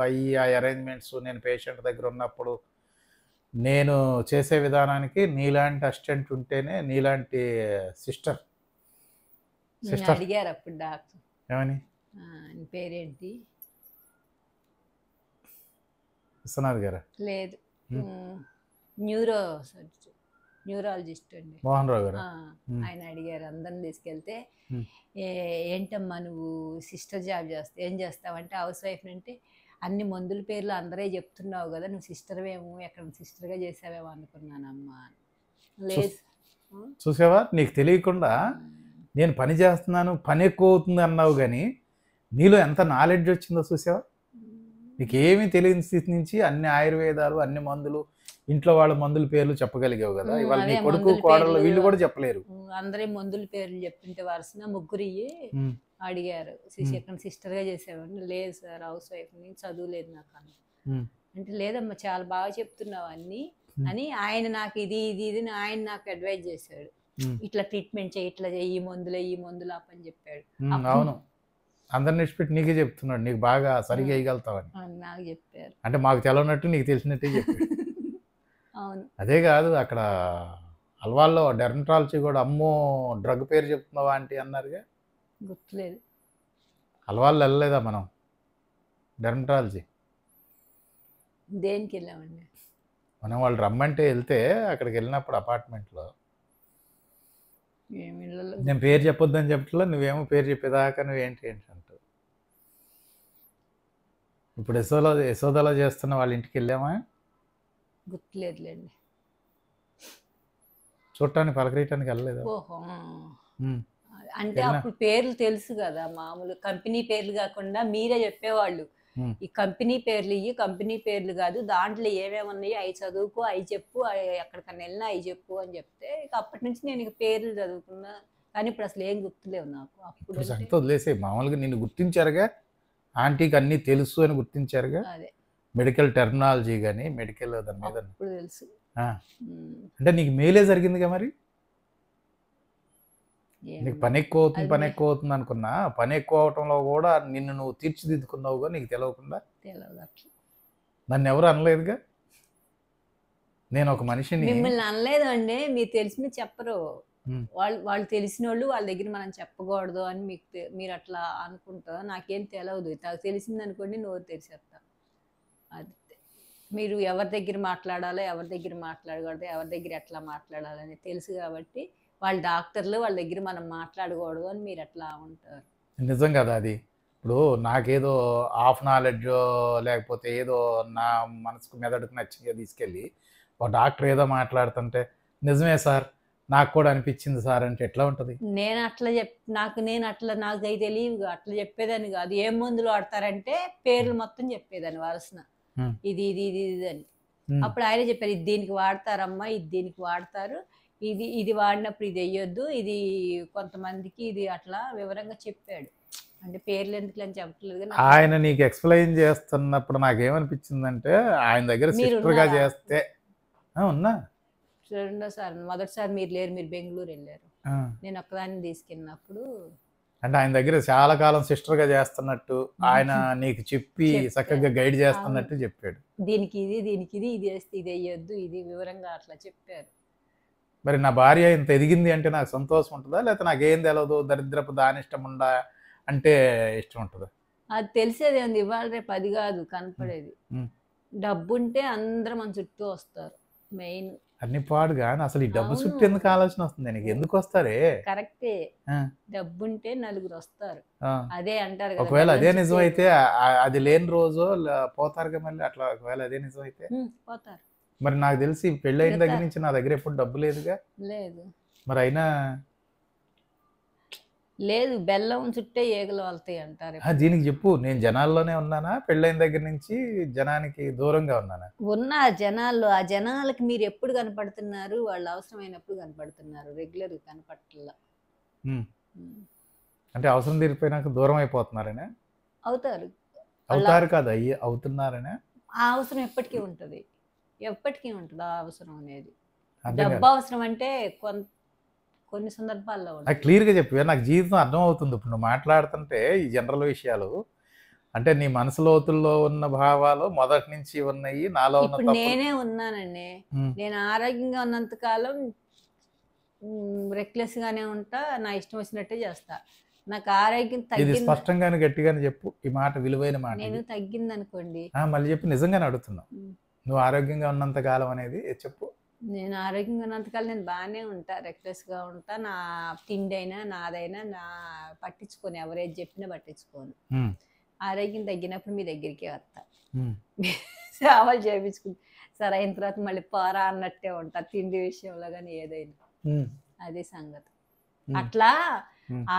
[SPEAKER 1] అయ్యి ఆ అరేంజ్మెంట్స్ నేను పేషెంట్ దగ్గర ఉన్నప్పుడు నేను చేసే విధానానికి నీలాంటి అసిస్టెంట్ ఉంటేనే, నీలాంటి సిస్టర్
[SPEAKER 2] అడిగారు అప్పుడు డాక్టర్
[SPEAKER 1] ఏమని,
[SPEAKER 2] ఆయన పేరేంటి
[SPEAKER 1] విశ్వనాథ్ గారా?
[SPEAKER 2] లేదు, న్యూరాలజిస్ట్ అండి,
[SPEAKER 1] మోహన్ రావు గారు.
[SPEAKER 2] ఆయన అడిగారు అందరిని తీసుకెళ్తే, ఏంటమ్మా నువ్వు సిస్టర్ జాబ్ ఏం చేస్తావంటే హౌస్ వైఫ్ అంటే, అన్ని మందుల పేర్లు అందరే చెప్తున్నావు కదా, నువ్వు సిస్టర్వేమో, ఎక్కడ సిస్టర్గా చేసావేమో అనుకున్నానమ్మా. లేదు,
[SPEAKER 1] చూసావా, నీకు తెలియకుండా నేను పని చేస్తున్నాను, పని ఎక్కువ అవుతుంది అన్నావు, కానీ నీలో ఎంత నాలెడ్జ్ వచ్చిందో చూసావా. నీకు ఏమీ తెలియని స్థితి నుంచి అన్ని ఆయుర్వేదాలు, అన్ని మందులు, ఇంట్లో వాళ్ళ మందుల పేర్లు చెప్పగలిగావు కదా. ఇవాళ నీ కొడుకు కోడళ్ళు వీళ్ళు కూడా చెప్పలేరు.
[SPEAKER 2] అందరే మందుల పేర్లు చెప్తుంటే వరుసన ముగ్గురు అడిగారు, ఎక్కడ సిస్టర్గా చేసావండి. లేదు సార్ హౌస్ వైఫ్, నేను చదువులేదు నాకు అంటే, లేదమ్మా చాలా బాగా చెప్తున్నావు అన్ని అని ఆయన నాకు ఇది ఆయన నాకు అడ్వైజ్ చేశాడు. ఇట్లా ట్రీట్మెంట్ చేయి, ఇట్లా చేయి, ఈ మందులు ఆపని చెప్పాడు.
[SPEAKER 1] అవును, అందరిని ఇచ్చిపెట్టి నీకే చెప్తున్నాడు, నీకు బాగా సరిగా వేయగలుగుతావని
[SPEAKER 2] నాకు చెప్పారు.
[SPEAKER 1] అంటే మాకు తెలవనట్టు నీకు తెలిసినట్టే చెప్పాడు.
[SPEAKER 2] అవును,
[SPEAKER 1] అదే కాదు, అక్కడ అల్వాల్లో డెర్మటాలజీ కూడా, అమ్మో డ్రగ్ పేరు చెప్తున్నావా ఆంటీ అన్నారుగా,
[SPEAKER 2] గుర్తులేదు.
[SPEAKER 1] అల్వాళ్ళు వెళ్ళలేదా మనం డెర్మటాలజీ?
[SPEAKER 2] దేనికి వెళ్ళామండి
[SPEAKER 1] మనం? వాళ్ళు రమ్మంటే వెళ్తే అక్కడికి వెళ్ళినప్పుడు అపార్ట్మెంట్లో నేను పేరు చెప్పొద్దని చెప్పట్లా, నువ్వేమో పేరు చెప్పేదాకా నువ్వేంటి అంటావు. ఇప్పుడు యశోదలో చేస్తున్న వాళ్ళ ఇంటికి వెళ్ళామా?
[SPEAKER 2] గుర్తులేదులేండి.
[SPEAKER 1] చూడటానికి పలకరీయటానికి వెళ్ళలేదు.
[SPEAKER 2] ఓహో, అంటే అప్పుడు పేర్లు తెలుసు కదా, మామూలు కంపెనీ పేర్లు కాకుండా మీరే చెప్పేవాళ్ళు, ఈ కంపెనీ పేర్లు కంపెనీ పేర్లు కాదు, దాంట్లో ఏమేమి ఉన్నాయో అవి చదువుకో, అవి చెప్పు, ఎక్కడికన్నా వెళ్ళినా అవి చెప్పు అని చెప్తే, ఇక అప్పటి నుంచి నేను ఇక పేర్లు చదువుకున్నా. కానీ ఇప్పుడు అసలు ఏం గుర్తులేవు నాకు. అప్పుడు
[SPEAKER 1] సంగతి వదిలేసే, మామూలుగా నిన్ను గుర్తించారుగా, ఆంటీకి అన్నీ తెలుసు అని గుర్తించారుగా.
[SPEAKER 2] అదే మెడికల్
[SPEAKER 1] టెర్మినాలజీ కానీ మెడికల్ దాని మీద
[SPEAKER 2] తెలుసు.
[SPEAKER 1] అంటే నీకు మేలే జరిగిందిగా. మరి నీకు పని ఎక్కువ అవుతుంది అనుకున్నా, పని ఎక్కువ అవటంలో కూడా నిన్ను నువ్వు తీర్చిదిద్దుకున్నావుగా, నీకు తెలియకుండా. నన్ను ఎవరు అనలేదుగా, నేను ఒక మనిషిని.
[SPEAKER 2] మిమ్మల్ని అనలేదు అండి, మీరు తెలిసిన చెప్పరు. వాళ్ళు తెలిసిన వాళ్ళు వాళ్ళ దగ్గర మనం చెప్పకూడదు అని మీరు అట్లా అనుకుంటా. నాకేం తెలియదు, నాకు తెలిసింది అనుకోండి నోరు తెరిచేస్తా. అది మీరు ఎవరి దగ్గర మాట్లాడాలో, ఎవరి దగ్గర మాట్లాడకూడదు, ఎవరి దగ్గర ఎట్లా మాట్లాడాలని తెలుసు కాబట్టి వాళ్ళ డాక్టర్లు, వాళ్ళ దగ్గర మనం మాట్లాడకూడదు అని మీరు అట్లా ఉంటారు.
[SPEAKER 1] నిజం కదా అది. ఇప్పుడు నాకేదో హాఫ్ నాలెడ్జ్ లేకపోతే ఏదో నా మనసుకు మెదడుకు నచ్చిగా తీసుకెళ్ళి ఒక డాక్టర్ ఏదో మాట్లాడుతుంటే, నిజమే సార్ నాకు కూడా అనిపించింది సార్ అంటే ఎట్లా ఉంటుంది?
[SPEAKER 2] నేను అట్లా నాకు అవి తెలియదు, అట్లా చెప్పేదాన్ని కాదు. ఏం మందులు వాడతారంటే పేర్లు మొత్తం చెప్పేదాన్ని వరుసన, ఇది ఇది ఇది ఇది అని. అప్పుడు ఆయన చెప్పారు, ఇది దీనికి వాడతారమ్మా, ఇది దీనికి వాడతారు, ఇది వాడినప్పుడు ఇది వేయొద్దు, ఇది కొంతమందికి ఇది అట్లా వివరంగా చెప్పాడు. అంటే పేర్లు ఎందుకు అని చెప్పట్లేదు.
[SPEAKER 1] ఆయన నీకు ఎక్స్ప్లెయిన్ చేస్తున్నప్పుడు నాకేమనిపించిందంటే, ఆయన దగ్గర సిస్టర్గా చేస్తే ఉన్నా
[SPEAKER 2] రెండోసారి, మొదటిసారి మీరు లేరు, మీరు బెంగళూరు వెళ్ళారు, నేను ఒక్కదాన్ని తీసుకెళ్ళినప్పుడు.
[SPEAKER 1] అంటే ఆయన దగ్గర చాలా కాలం సిస్టర్గా చేస్తున్నట్టు, ఆయన నీకు చెప్పి చక్కగా గైడ్ చేస్తున్నట్టు చెప్పాడు.
[SPEAKER 2] దీనికి ఇది వేస్తే ఇది వేయొద్దు, ఇది వివరంగా అట్లా చెప్పారు.
[SPEAKER 1] మరి నా భార్య ఇంత ఎదిగింది అంటే నాకు సంతోషం ఉంటుందా, లేకపోతే నాకేం తెలియదు దరిద్రపు దాని ఇష్టం ఉందా అంటే ఇష్టం ఉంటుందా?
[SPEAKER 2] అది తెలిసేది ఉంది, ఇవాళ రేపు అది కాదు కనపడేది. డబ్బు ఉంటే అందరూ మన చుట్టూ వస్తారు. మెయిన్
[SPEAKER 1] అన్ని పాడు కానీ అసలు ఈ డబ్బు చుట్టూ ఎందుకు ఆలోచన వస్తుంది నీకు? ఎందుకు వస్తారే?
[SPEAKER 2] కరెక్టే, డబ్బుంటే నలుగురు వస్తారు, అదే అంటారు.
[SPEAKER 1] ఒకవేళ అదే నిజం అయితే, అది లేని రోజు పోతారుగా మళ్ళీ. అట్లా ఒకవేళ అదే నిజం అయితే
[SPEAKER 2] పోతారు.
[SPEAKER 1] మరి నాకు తెలిసి పెళ్ళైన దగ్గర నుంచి నా దగ్గర ఎప్పుడు డబ్బు లేదుగా.
[SPEAKER 2] లేదు
[SPEAKER 1] మరి అయినా
[SPEAKER 2] లేదు, బెల్లం చుట్టే ఏగలు వెళ్తాయి అంటారు.
[SPEAKER 1] దీనికి చెప్పు, నేను జనాల్లోనే ఉన్నానా, పెళ్ళైన దగ్గర నుంచి జనానికి దూరంగా ఉన్నానా?
[SPEAKER 2] ఉన్నా జనాల్లో, ఆ జనాలకి మీరు ఎప్పుడు కనపడుతున్నారు? వాళ్ళు అవసరమైనప్పుడు కనపడుతున్నారు, రెగ్యులర్ కనపడట్లా.
[SPEAKER 1] అంటే అవసరం తీరిపోయినాక దూరం అయిపోతున్నారనే
[SPEAKER 2] అవుతారు.
[SPEAKER 1] అవుతారు కాదు, అవుతున్నారనే.
[SPEAKER 2] ఆ అవసరం ఎప్పటికీ ఉంటుంది, ఎప్పటికీ ఉంటుంది ఆ అవసరం అనేది.
[SPEAKER 1] అర్థం
[SPEAKER 2] డబ్బు
[SPEAKER 1] కాదు.
[SPEAKER 2] అవసరం అంటే కొన్ని సందర్భాల్లో
[SPEAKER 1] నాకు
[SPEAKER 2] ఉంటుంది.
[SPEAKER 1] క్లియర్గా చెప్పి, నాకు జీవితం అర్థం అవుతుంది ఇప్పుడు నువ్వు మాట్లాడుతుంటే ఈ జనరల్ విషయాలు. అంటే నీ మనసు లోతుల్లో ఉన్న భావాలు మొదటి నుంచి ఉన్నాయి, నాలో ఉన్న
[SPEAKER 2] ఇప్పుడు
[SPEAKER 1] తప్పులు.
[SPEAKER 2] నేనే ఉన్నానండి, నేను ఆరోగ్యంగా ఉన్నంత కాలం రెక్లెస్ గానే ఉంటా, నా ఇష్టం వచ్చినట్టే చేస్తా. నాకు ఆరోగ్యం
[SPEAKER 1] ఇది
[SPEAKER 2] తగ్గింది,
[SPEAKER 1] స్పష్టంగానే గట్టిగానే చెప్పు, ఈ మాట విలువైన మాట
[SPEAKER 2] నేను
[SPEAKER 1] ఇది.
[SPEAKER 2] తగ్గింది అనుకోండి.
[SPEAKER 1] మళ్ళీ చెప్పు, నిజంగానే అడుగుతున్నా. నువ్వు ఆరోగ్యంగా ఉన్నంత కాలం అనేది చెప్పు.
[SPEAKER 2] నేను ఆరోగ్యంగా ఉన్నంతకాలం నేను బాగానే ఉంటా, రెక్లెస్గా ఉంటా. నా తిండి అయినా నాదైనా నా పట్టించుకొని, ఎవరేది చెప్పినా పట్టించుకోను. ఆరోగ్యం తగ్గినప్పుడు మీ దగ్గరికే వస్తా, సేవలు చేయించుకుంటా. సరే అయిన తర్వాత మళ్ళీ పోరా అన్నట్టే ఉంటా, తిండి విషయంలో కానీ ఏదైనా. అది సంగతి. అట్లా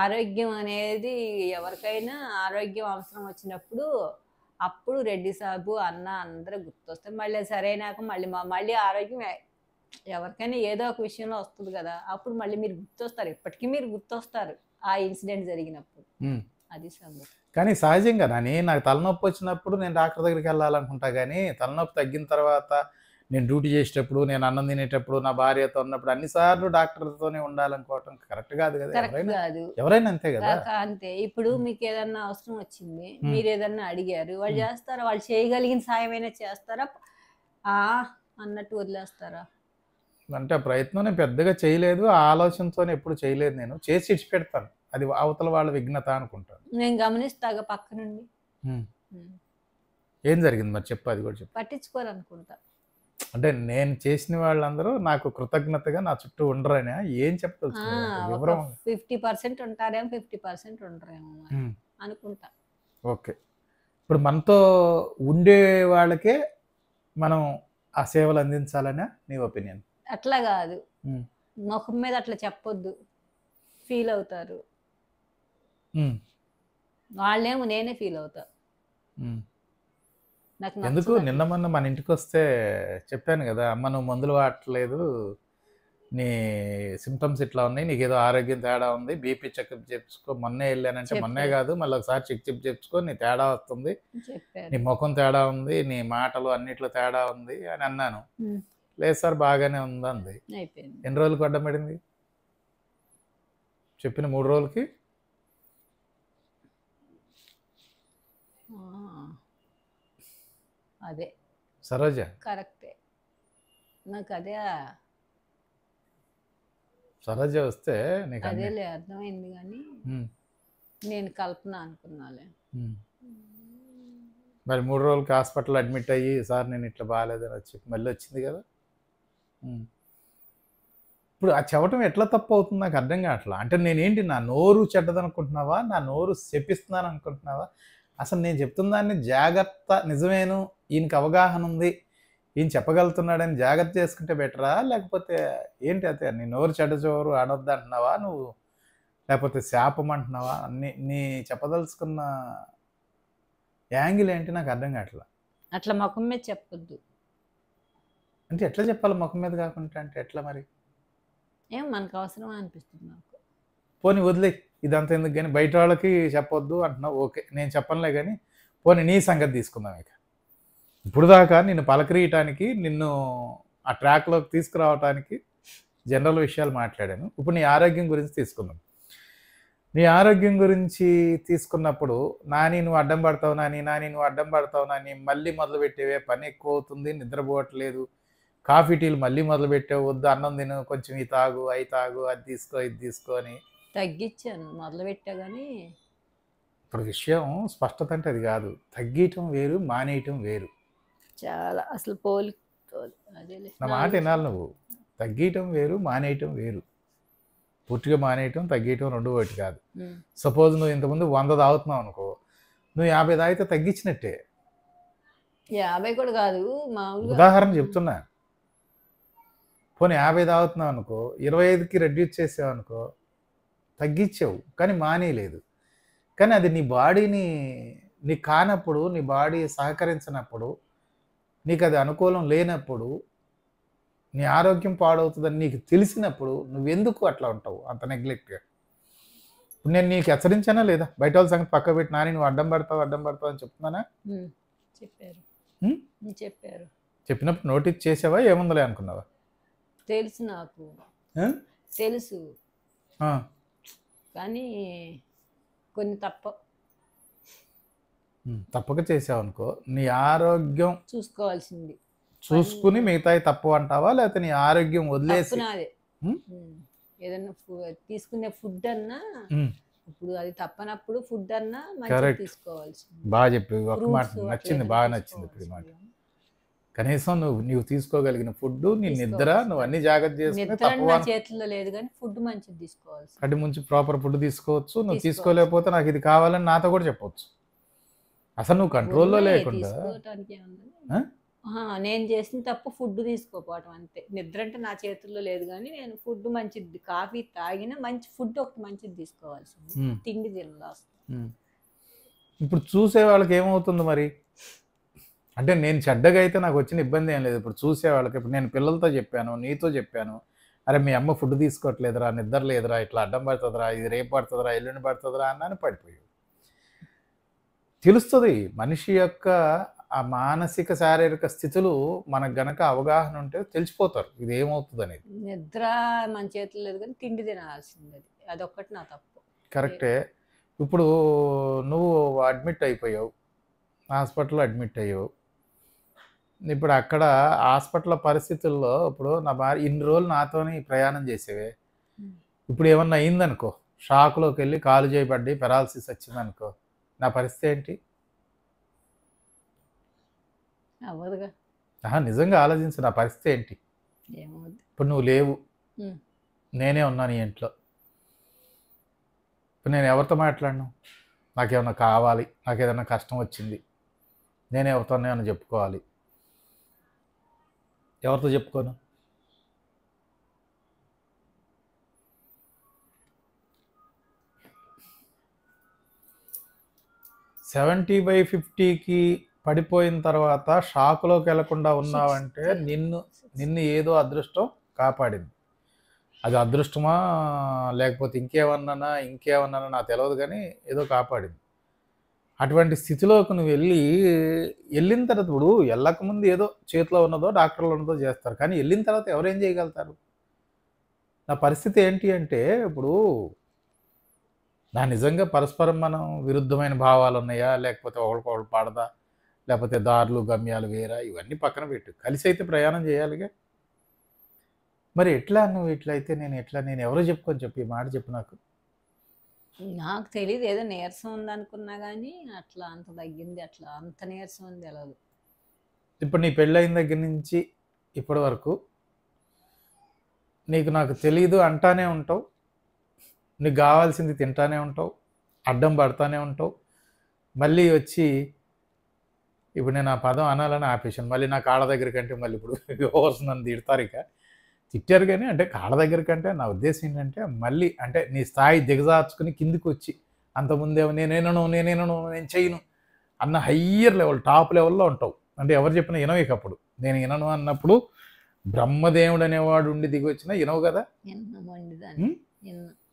[SPEAKER 2] ఆరోగ్యం అనేది ఎవరికైనా ఆరోగ్యం అవసరం వచ్చినప్పుడు అప్పుడు రెడ్డి సాబు అన్న అందరూ గుర్తొస్తారు. మళ్ళీ సరైనాక మళ్ళీ ఆరోగ్యం ఎవరికైనా ఏదో ఒక విషయంలో వస్తుంది కదా, అప్పుడు మళ్ళీ మీరు గుర్తొస్తారు, ఎప్పటికీ మీరు గుర్తొస్తారు ఆ ఇన్సిడెంట్ జరిగినప్పుడు. అది సంగతి.
[SPEAKER 1] కానీ సహజంగా నాకు తలనొప్పి వచ్చినప్పుడు నేను డాక్టర్ దగ్గరికి వెళ్ళాలనుకుంటా, కానీ తలనొప్పి తగ్గిన తర్వాత నేను డ్యూటీ చేసేటప్పుడు, నేను అన్నం తినేటప్పుడు, నా భార్యతో ఉన్నప్పుడు అన్నిసార్లు డాక్టర్తోనే ఉండాలనుకోవటం కరెక్ట్ కాదు కదా.
[SPEAKER 2] కరెక్ట్ కాదు,
[SPEAKER 1] ఎవరైనా అంతే కదా.
[SPEAKER 2] అంతే. ఇప్పుడు మీకు ఏదన్నా అవసరం వచ్చింది, మీరు ఏదన్నా అడిగారు, వాళ్ళు చేస్తారా? వాళ్ళు చేయగలిగిన సాయమైనా చేస్తారా అన్నట్టు వదిలేస్తారా?
[SPEAKER 1] అంటే ప్రయత్నం నేను పెద్దగా చేయలేదు, ఆ ఆలోచనతోనే ఎప్పుడు చేయలేదు. నేను చేసి ఇచ్చిపెడతాను, అది అవతల వాళ్ళ విఘ్నత అనుకుంటాను.
[SPEAKER 2] నేను గమనిస్తాగా పక్క నుండి.
[SPEAKER 1] ఏం జరిగింది మరి చెప్పు, అది కూడా చెప్పు.
[SPEAKER 2] పట్టించుకోరనుకుంటా.
[SPEAKER 1] అంటే నేను చేసిన వాళ్ళందరూ నాకు కృతజ్ఞతగా నా చుట్టూ ఉండరని ఏం చెప్తారు?
[SPEAKER 2] 50% ఉంటారేమో, 50% ఉండరేమో అనుకుంటా.
[SPEAKER 1] ఓకే, ఇప్పుడు మనతో ఉండే వాళ్ళకే మనం ఆ సేవలు అందించాలనే నీ ఒపీనియన్?
[SPEAKER 2] అట్లా కాదు, ముఖం మీద అట్లా చెప్పొద్దు, ఫీల్ అవుతారు వాళ్ళేమో, నేనే ఫీల్ అవుతా.
[SPEAKER 1] ఎందుకు నిన్న మొన్న మన ఇంటికి వస్తే చెప్పాను కదా, అమ్మ నువ్వు మందులు వాడట్లేదు, నీ సిమ్టమ్స్ ఇట్లా ఉన్నాయి, నీకు ఏదో ఆరోగ్యం తేడా ఉంది, బీపీ చెకప్ చేసుకో. మొన్నే వెళ్ళానంటే మొన్నే కాదు, మళ్ళీ ఒకసారి చెక్ చేసుకో, నీ తేడా వస్తుంది, నీ ముఖం తేడా ఉంది, నీ మాటలు అన్నిట్లో తేడా ఉంది అని అన్నాను. లేదు సార్ బాగానే ఉందంది. ఎన్ని రోజులకు అడ్డం పడింది చెప్పిన? 3 రోజులకి.
[SPEAKER 2] అదే
[SPEAKER 1] సరోజ
[SPEAKER 2] కరెక్టే, నాకు అదే
[SPEAKER 1] సరోజ వస్తే నీకు
[SPEAKER 2] అదేలే అర్థమైంది, కానీ నేను కల్పన అనుకున్నాలే.
[SPEAKER 1] మరి 3 రోజులకి హాస్పిటల్ అడ్మిట్ అయ్యి సార్ నేను ఇట్లా బాగాలేదని వచ్చి మళ్ళీ వచ్చింది కదా. ఇప్పుడు ఆ చెప్పటం ఎట్లా తప్పు అవుతుంది నాకు అర్థం కావట్లా. అంటే నేనేంటి, నా నోరు చెడ్డదనుకుంటున్నావా, నా నోరు శపిస్తున్నాను అనుకుంటున్నావా? అసలు నేను చెప్తున్న దాన్ని జాగ్రత్త, నిజమేను ఈయనకి అవగాహన ఉంది, ఈయన చెప్పగలుగుతున్నాడని జాగ్రత్త చేసుకుంటే బెటరా, లేకపోతే ఏంటి? అయితే నీ నోరు చెడ్డచోరు ఆడొద్దు అంటున్నావా నువ్వు, లేకపోతే శాపం అంటున్నావా? నీ చెప్పదలుచుకున్న యాంగిల్ ఏంటి నాకు అర్థం కావట్లా.
[SPEAKER 2] అట్లా ముఖం మీద చెప్పొద్దు
[SPEAKER 1] అంటే ఎట్లా చెప్పాలి ముఖం మీద కాకుండా? అంటే ఎట్లా మరి?
[SPEAKER 2] ఏం మనకు అవసరమా అనిపిస్తుంది నాకు.
[SPEAKER 1] పోనీ వదిలే, ఇదంతా ఎందుకు, కానీ బయట వాళ్ళకి చెప్పొద్దు అంటున్నావు, ఓకే నేను చెప్పనులే, కానీ పోనీ నీ సంగతి తీసుకుందాం. ఇక ఇప్పుడు దాకా నిన్ను పలకరీయటానికి, నిన్ను ఆ ట్రాక్లోకి తీసుకురావటానికి జనరల్ విషయాలు మాట్లాడాను. ఇప్పుడు నీ ఆరోగ్యం గురించి తీసుకుందాం. నీ ఆరోగ్యం గురించి తీసుకున్నప్పుడు నువ్వు అడ్డం పడతావు, నువ్వు అడ్డం పడతావు, మళ్ళీ మొదలుపెట్టేవే, పని ఎక్కువ అవుతుంది, నిద్రపోవట్లేదు, కాఫీ టీలు మళ్ళీ మొదలుపెట్టావు, వద్దు అన్నం తిను, కొంచెం ఇది తాగు, అవి తాగు, అది తీసుకో, ఇది తీసుకో అని
[SPEAKER 2] తగ్గించాను, మొదలుపెట్టా. కానీ
[SPEAKER 1] ఇప్పుడు విషయం స్పష్టత అంటే అది కాదు, తగ్గటం వేరు, మానేయటం వేరు.
[SPEAKER 2] చాలా అసలు అదేలే,
[SPEAKER 1] నా మాట వినాలి నువ్వు. తగ్గటం వేరు, మానేయటం వేరు. పూర్తిగా మానేయటం, తగ్గటం రెండు ఒకటి కాదు. సపోజ్ నువ్వు ఇంతకుముందు 100 తాగుతున్నావు అనుకో, నువ్వు 50 తాగితే తగ్గించినట్టే.
[SPEAKER 2] 50 కూడా కాదు, మామూలుగా
[SPEAKER 1] ఉదాహరణ చెప్తున్నా. పోనీ 50 తాగుతున్నావు అనుకో, 25కి రెడ్యూస్ చేసావు అనుకో, తగ్గించావు కానీ మానేయలేదు. కానీ అది నీ బాడీని నీకు కానప్పుడు, నీ బాడీ సహకరించినప్పుడు, నీకు అది అనుకూలం లేనప్పుడు, నీ ఆరోగ్యం పాడవుతుందని నీకు తెలిసినప్పుడు నువ్వెందుకు అట్లా ఉంటావు అంత నెగ్లెక్ట్గా? ఇప్పుడు నేను నీకు హెచ్చరించానా లేదా? బయట వాళ్ళ సంగతి పక్క పెట్టి నాని నువ్వు అడ్డం పడతావు అని చెప్తున్నానా?
[SPEAKER 2] చెప్పారు.
[SPEAKER 1] ఉమ్?
[SPEAKER 2] చెప్పారు.
[SPEAKER 1] చెప్పినప్పుడు నోటీస్ చేసావా ఏముందలే అనుకున్నావా?
[SPEAKER 2] తెలుసు నాకు,
[SPEAKER 1] ఆ?
[SPEAKER 2] తెలుసు,
[SPEAKER 1] ఆ.
[SPEAKER 2] కానీ కొన్ని
[SPEAKER 1] తప్పక చేసావు అనుకో, నీ ఆరోగ్యం
[SPEAKER 2] చూసుకోవాల్సింది.
[SPEAKER 1] చూసుకుని మిగతాయి తప్పు అంటావా, లేకపోతే నీ ఆరోగ్యం వదిలేసి?
[SPEAKER 2] తప్పు నాదే.
[SPEAKER 1] ఉమ్?
[SPEAKER 2] ఏదన్నా తీసుకునే ఫుడ్ అన్నా
[SPEAKER 1] ఉమ్.
[SPEAKER 2] ఇప్పుడు అది తప్పనప్పుడు ఫుడ్ అన్నా మంచిగా
[SPEAKER 1] Correct.
[SPEAKER 2] తీసుకోవాల్సింది.
[SPEAKER 1] బాగా చెప్పి ఒక మాట
[SPEAKER 2] Fruits
[SPEAKER 1] నచ్చింది,
[SPEAKER 2] అట్లా
[SPEAKER 1] బాగా
[SPEAKER 2] ఏదైనా
[SPEAKER 1] నచ్చింది ఇప్పుడు ఈ మాట.
[SPEAKER 2] తీసుకోవాల్సింది.
[SPEAKER 1] కనీసం నువ్వు తీసుకోగలిగిన ఫుడ్, నీ నిద్ర,
[SPEAKER 2] తీసుకోవాల్సింది.
[SPEAKER 1] నువ్వు అన్ని జాగ్రత్త చేసుకుని
[SPEAKER 2] నిద్ర
[SPEAKER 1] తప్పు
[SPEAKER 2] నా చేతుల్లో లేదు, కానీ ఫుడ్ మంచిది తీసుకోవాల్సింది.
[SPEAKER 1] కటి ముంచి ప్రాపర్ ఫుడ్ తీసుకోవచ్చు. నువ్వు
[SPEAKER 2] తీసుకోవచ్చు.
[SPEAKER 1] తీసుకోలేకపోతే నాకు ఇది కావాలని నాతో కూడా చెప్పవచ్చు. అసలు నువ్వు కంట్రోల్లో
[SPEAKER 2] ఉన్నాయి,
[SPEAKER 1] లేకుండా
[SPEAKER 2] తీసుకోవటానికి ఏముంది?
[SPEAKER 1] ఆ?
[SPEAKER 2] నేను చేసిన తప్పు ఫుడ్ తీసుకోపోవటం అంతే. నిద్ర అంటే నా చేతుల్లో లేదు, కానీ నేను ఫుడ్ మంచిది, కాఫీ తాగినా మంచి ఫుడ్ ఒకటి మంచిది తీసుకోవాల్సింది.
[SPEAKER 1] ఉమ్.
[SPEAKER 2] తిండి తినలాస్.
[SPEAKER 1] ఇప్పుడు చూసే వాళ్ళకి ఏమవుతుంది మరి? అంటే నేను చెడ్డగా అయితే నాకు వచ్చిన ఇబ్బంది ఏం లేదు. ఇప్పుడు చూసే వాళ్ళకి, ఇప్పుడు నేను పిల్లలతో చెప్పాను, నీతో చెప్పాను, అరే మీ అమ్మ ఫుడ్ తీసుకోవట్లేదురా, నిద్ర లేదురా, ఇట్లా అడ్డం పడుతుందిరా, ఇది రేపు పడుతుందిరా, ఎల్లుండి పడుతుందిరా అన్నాను, పడిపోయావు. తెలుస్తుంది మనిషి యొక్క ఆ మానసిక శారీరక స్థితులు మనకు గనక అవగాహన ఉంటే తెలిసిపోతారు ఇది ఏమవుతుంది అనేది.
[SPEAKER 2] నిద్ర మన చేతుల్లో లేదు, కానీ తిండి తినాల్సింది. అదొక్కటి నా తప్పు.
[SPEAKER 1] కరెక్టే. ఇప్పుడు నువ్వు అడ్మిట్ అయిపోయావు, హాస్పిటల్లో అడ్మిట్ అయ్యావు. ఇప్పుడు అక్కడ హాస్పిటల్ పరిస్థితుల్లో ఇప్పుడు నా భార్య ఇన్ని రోజులు నాతోని ప్రయాణం చేసేవే, ఇప్పుడు ఏమన్నా అయిందనుకో, షాక్లోకి వెళ్ళి కాలు చేయబడ్డి పెరాలసిస్ వచ్చిందనుకో, నా పరిస్థితి ఏంటి?
[SPEAKER 2] అవ్వదుగా.
[SPEAKER 1] నిజంగా ఆలోచించు, నా పరిస్థితి ఏంటి?
[SPEAKER 2] ఏమవుద్ది?
[SPEAKER 1] ఇప్పుడు నువ్వు లేవు, నేనే ఉన్నాను ఈ ఇంట్లో. ఇప్పుడు నేను ఎవరితో మాట్లాడను? నాకేమన్నా కావాలి, నాకు ఏదైనా కష్టం వచ్చింది, నేను ఎవరితోనే ఏమైనా చెప్పుకోవాలి, ఎవరితో చెప్పుకోను? సెవెంటీ బై 50కి పడిపోయిన తర్వాత షాక్లోకి వెళ్లకుండా ఉన్నావంటే నిన్ను ఏదో అదృష్టం కాపాడింది. అది అదృష్టమా లేకపోతే ఇంకేమన్నా నాకు తెలియదు, కానీ ఏదో కాపాడింది. అటువంటి స్థితిలోకి నువ్వు వెళ్ళిన తర్వాత, ఇప్పుడు వెళ్ళకముందు ఏదో చేతిలో ఉన్నదో డాక్టర్లో ఉన్నదో చేస్తారు, కానీ వెళ్ళిన తర్వాత ఎవరేం చేయగలుగుతారు? నా పరిస్థితి ఏంటి అంటే, ఇప్పుడు నా నిజంగా పరస్పరం మనం విరుద్ధమైన భావాలు ఉన్నాయా, లేకపోతే ఒకరికొకరు పడదా, లేకపోతే దారులు గమ్యాలు వేరా, ఇవన్నీ పక్కన పెట్టు, కలిసి అయితే ప్రయాణం చేయాలిగా. మరి ఎట్లా నువ్వు ఇట్లయితే నేను ఎవరో చెప్పుకొని చెప్పి ఈ మాట చెప్పు నాకు.
[SPEAKER 2] నాకు తెలియదు, ఏదో నీరసం ఉందనుకున్నా కానీ అట్లా అంత తగ్గింది, అట్లా అంత నీరసం ఉంది తెలియదు.
[SPEAKER 1] ఇప్పుడు నీ పెళ్ళైన దగ్గర నుంచి ఇప్పటి వరకు నీకు నాకు తెలియదు అంటానే ఉంటావు, నీకు కావాల్సింది తింటానే ఉంటావు, అడ్డం పడతానే ఉంటావు. మళ్ళీ వచ్చి ఇప్పుడు నేను ఆ పదం అనాలని ఆపేశాను, మళ్ళీ నా కాళ్ళ దగ్గర కంటే మళ్ళీ ఇప్పుడు ఓవర్స్ నన్ను తిడతారు, ఇక తిట్టారు. కానీ అంటే కాళ్ళ దగ్గర కంటే నా ఉద్దేశం ఏంటంటే, మళ్ళీ అంటే నీ స్థాయి దిగజార్చుకుని కిందికి వచ్చి, అంతకుముందేమో నేను చేయను అన్న హయ్యర్ లెవెల్, టాప్ లెవెల్లో ఉంటావు. అంటే ఎవరు చెప్పినా ఇనవేకప్పుడు, నేను ఇనను అన్నప్పుడు బ్రహ్మదేవుడు అనేవాడు ఉండి దిగి వచ్చినా ఇనవు కదా.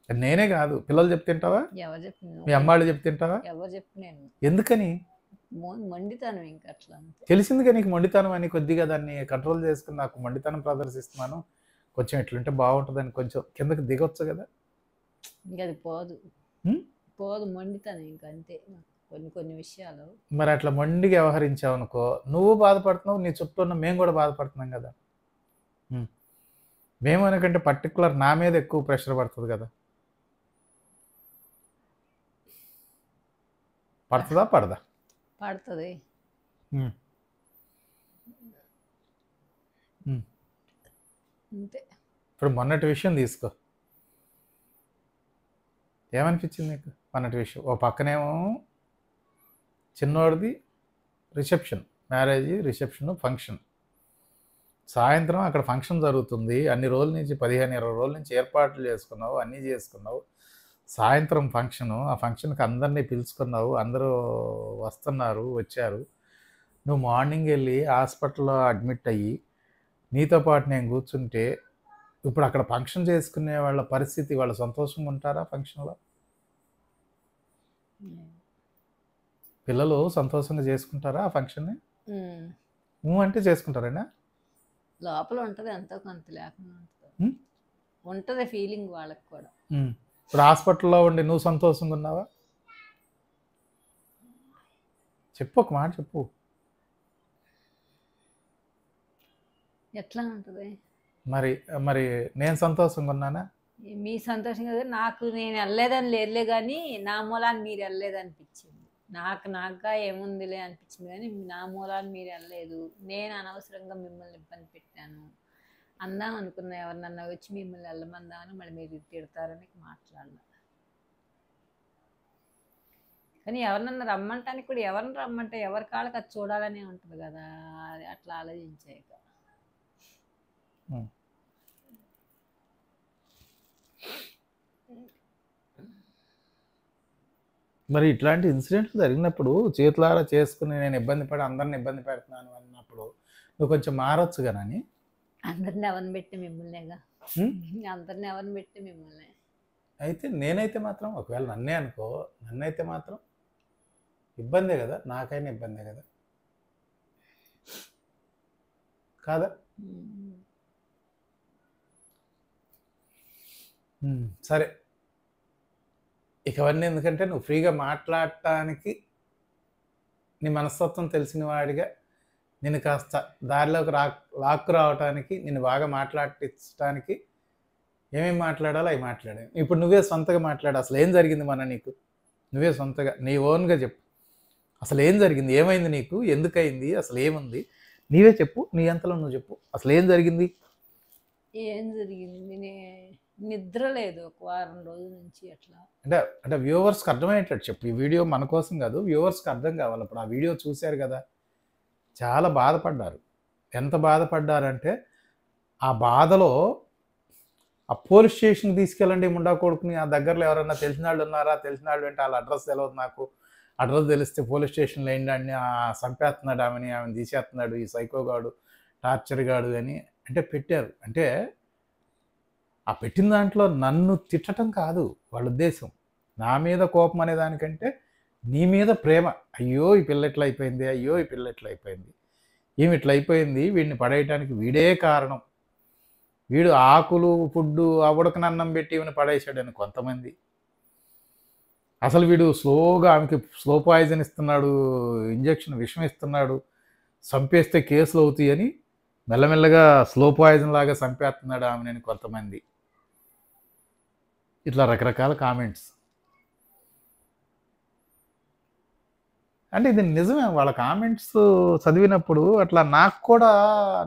[SPEAKER 1] నేనే కాదు, పిల్లలు చెప్తుంటావా,
[SPEAKER 2] ఎవరు చెప్పిన,
[SPEAKER 1] మీ అమ్మాళ్ళు చెప్తుంటావా,
[SPEAKER 2] ఎవరు చెప్పిన,
[SPEAKER 1] ఎందుకని
[SPEAKER 2] మండితనం ఇంకా అట్లా
[SPEAKER 1] తెలిసిందిగా నీకు మొండితనం అని. కొద్దిగా దాన్ని కంట్రోల్ చేసుకుని నాకు మొండితనం ప్రదర్శిస్తున్నాను, కొంచెం ఎట్లుంటే బాగుంటుందని కొంచెం కిందకి దిగొచ్చు కదా.
[SPEAKER 2] ఇంకా అది పోదు మొండితనం ఇంకా అంతే. కొన్ని విషయాలు
[SPEAKER 1] మరి అట్లా మొండిగా వ్యవహరించావు అనుకో, నువ్వు బాధపడుతున్నావు, నీ చుట్టూ ఉన్న మేము కూడా బాధపడుతున్నాం కదా. మేము అనకంటే పర్టికులర్ నా మీద ఎక్కువ ప్రెషర్ పడుతుంది కదా. పడుతుందా పడదా?
[SPEAKER 2] పడుతుంది. అంతే.
[SPEAKER 1] ఇప్పుడు మొన్నటి విషయం తీసుకో, ఏమనిపించింది నీకు మొన్నటి విషయం? ఓ పక్కనేమో చిన్నోడిది రిసెప్షన్, మ్యారేజ్ రిసెప్షన్ ఫంక్షన్, సాయంత్రం అక్కడ ఫంక్షన్ జరుగుతుంది. అన్ని రోజుల నుంచి 15-20 రోజుల నుంచి ఏర్పాట్లు చేసుకున్నావు, అన్నీ చేసుకున్నావు. సాయంత్రం ఫంక్షను, ఆ ఫంక్షన్కి అందరినీ పిలుచుకున్నావు, అందరూ వచ్చారు. నువ్వు మార్నింగ్ వెళ్ళి హాస్పిటల్లో అడ్మిట్ అయ్యి నీతో పాటు నేను కూర్చుంటే, ఇప్పుడు అక్కడ ఫంక్షన్ చేసుకునే వాళ్ళ పరిస్థితి, వాళ్ళు సంతోషంగా ఉంటారా ఫంక్షన్లో? పిల్లలు సంతోషంగా చేసుకుంటారా ఆ ఫంక్షన్ని? అంటే చేసుకుంటారండి?
[SPEAKER 2] లోపల ఉంటుంది ఎంతో కొంత, లేకుండా ఉంటుంది.
[SPEAKER 1] ఉమ్.
[SPEAKER 2] ఉంటుంది ఫీలింగ్ వాళ్ళకి కూడా.
[SPEAKER 1] ఇప్పుడు హాస్పిటల్లో ఉండి నువ్వు సంతోషంగా ఉన్నావా? చెప్పు, ఒక మాట చెప్పు.
[SPEAKER 2] ఎట్లా ఉంటుంది
[SPEAKER 1] మరి మరి నేను సంతోషంగా ఉన్నానా?
[SPEAKER 2] మీ సంతోషం కదా. నాకు నేను వెళ్ళలేదని లేదులే, కానీ నా మూలాన్ని మీరు వెళ్ళలేదనిపించింది. నాకుగా ఏముందిలే అనిపించింది, కానీ నా మూలాన్ని మీరు వెళ్ళలేదు. నేను అనవసరంగా మిమ్మల్ని ఇబ్బంది పెట్టాను అందాం అనుకున్నా. ఎవరినన్నా వచ్చి మిమ్మల్ని వెళ్ళమందామని మళ్ళీ మీరు తిడతారని మాట్లాడాలి. కానీ ఎవరినన్నా రమ్మంటానికి కూడా, ఎవరిని రమ్మంటే ఎవరి కాళ్ళకి అది చూడాలనే ఉంటుంది కదా. అట్లా ఆలోచించాక
[SPEAKER 1] మరి ఇట్లాంటి ఇన్సిడెంట్లు జరిగినప్పుడు చేతులారా చేసుకుని నేను ఇబ్బంది పడి అందరిని ఇబ్బంది పెడుతున్నాను అన్నప్పుడు నువ్వు కొంచెం మారొచ్చు కదా.
[SPEAKER 2] అందరిని ఎవరిని పెట్టి మిమ్మల్నేగా, అందరిని ఎవరిని పెట్టి మిమ్మల్ని.
[SPEAKER 1] అయితే నేనైతే మాత్రం, ఒకవేళ నన్నే అనుకో, నన్నైతే మాత్రం ఇబ్బందే కదా, నాకైనా ఇబ్బందే కదా, కాదా? సరే, ఇక అవన్నీ ఎందుకంటే నువ్వు ఫ్రీగా మాట్లాడటానికి నీ మనస్తత్వం తెలిసిన వాడిగా నేను కాస్త దారిలోకి లాక్కు రావటానికి, నిన్ను బాగా మాట్లాడించడానికి ఏమేమి మాట్లాడాలో అవి మాట్లాడాను. ఇప్పుడు నువ్వే సొంతగా మాట్లాడు. అసలు ఏం జరిగింది నీకు? నువ్వే సొంతగా నీ ఓన్గా చెప్పు. అసలు ఏం జరిగింది? ఏమైంది నీకు? ఎందుకయింది? అసలు ఏముంది? నీవే చెప్పు. నీ అంతలో నువ్వు చెప్పు. అసలు ఏం జరిగింది?
[SPEAKER 2] ఏం జరిగింది? నిద్ర లేదు ఒక వారం రోజుల నుంచి. అట్లా
[SPEAKER 1] అంటే వ్యూవర్స్కి అర్థమయ్యేటట్టు చెప్పు. ఈ వీడియో మన కోసం కాదు, వ్యూవర్స్కి అర్థం కావాలి. ఇప్పుడు ఆ వీడియో చూశారు కదా, చాలా బాధపడ్డారు. ఎంత బాధపడ్డారంటే ఆ బాధలో ఆ పోలీస్ స్టేషన్కి తీసుకెళ్ళండి ముండా కొడుకుని. ఆ దగ్గరలో ఎవరైనా తెలిసిన వాళ్ళు ఉన్నారా? తెలిసిన వాళ్ళు అంటే వాళ్ళ అడ్రస్ తెలియదు నాకు. అడ్రస్ తెలిస్తే పోలీస్ స్టేషన్లో ఏంటండి చంపేస్తున్నాడు ఆమెని తీసేస్తున్నాడు ఈ సైకోగాడు, టార్చర్ గాడు అని అంటే పెట్టారు. అంటే ఆ పెట్టిన దాంట్లో నన్ను తిట్టడం కాదు వాళ్ళ ఉద్దేశం. నా మీద కోపం అనే దానికంటే నీ మీద ప్రేమ. అయ్యో ఈ పిల్ల ఎట్లా అయిపోయింది, అయ్యో ఈ పిల్ల ఎట్లా అయిపోయింది, ఏమి ఇట్లా అయిపోయింది, వీడిని పడేయటానికి వీడే కారణం, వీడు ఆకులు ఫుడ్డు ఉడకనన్నం పెట్టి ఈమెను పడేసాడని కొంతమంది, అసలు వీడు స్లోగా ఆమెకి స్లో పాయిజన్ ఇస్తున్నాడు, ఇంజక్షన్ విషం ఇస్తున్నాడు, చంపేస్తే కేసులు అవుతాయని మెల్లమెల్లగా స్లో పాయిజన్ లాగా చంపేస్తున్నాడు ఆమెని కొంతమంది. ఇట్లా రకరకాల కామెంట్స్. అంటే ఇది నిజమే. వాళ్ళ కామెంట్స్ చదివినప్పుడు అట్లా నాకు కూడా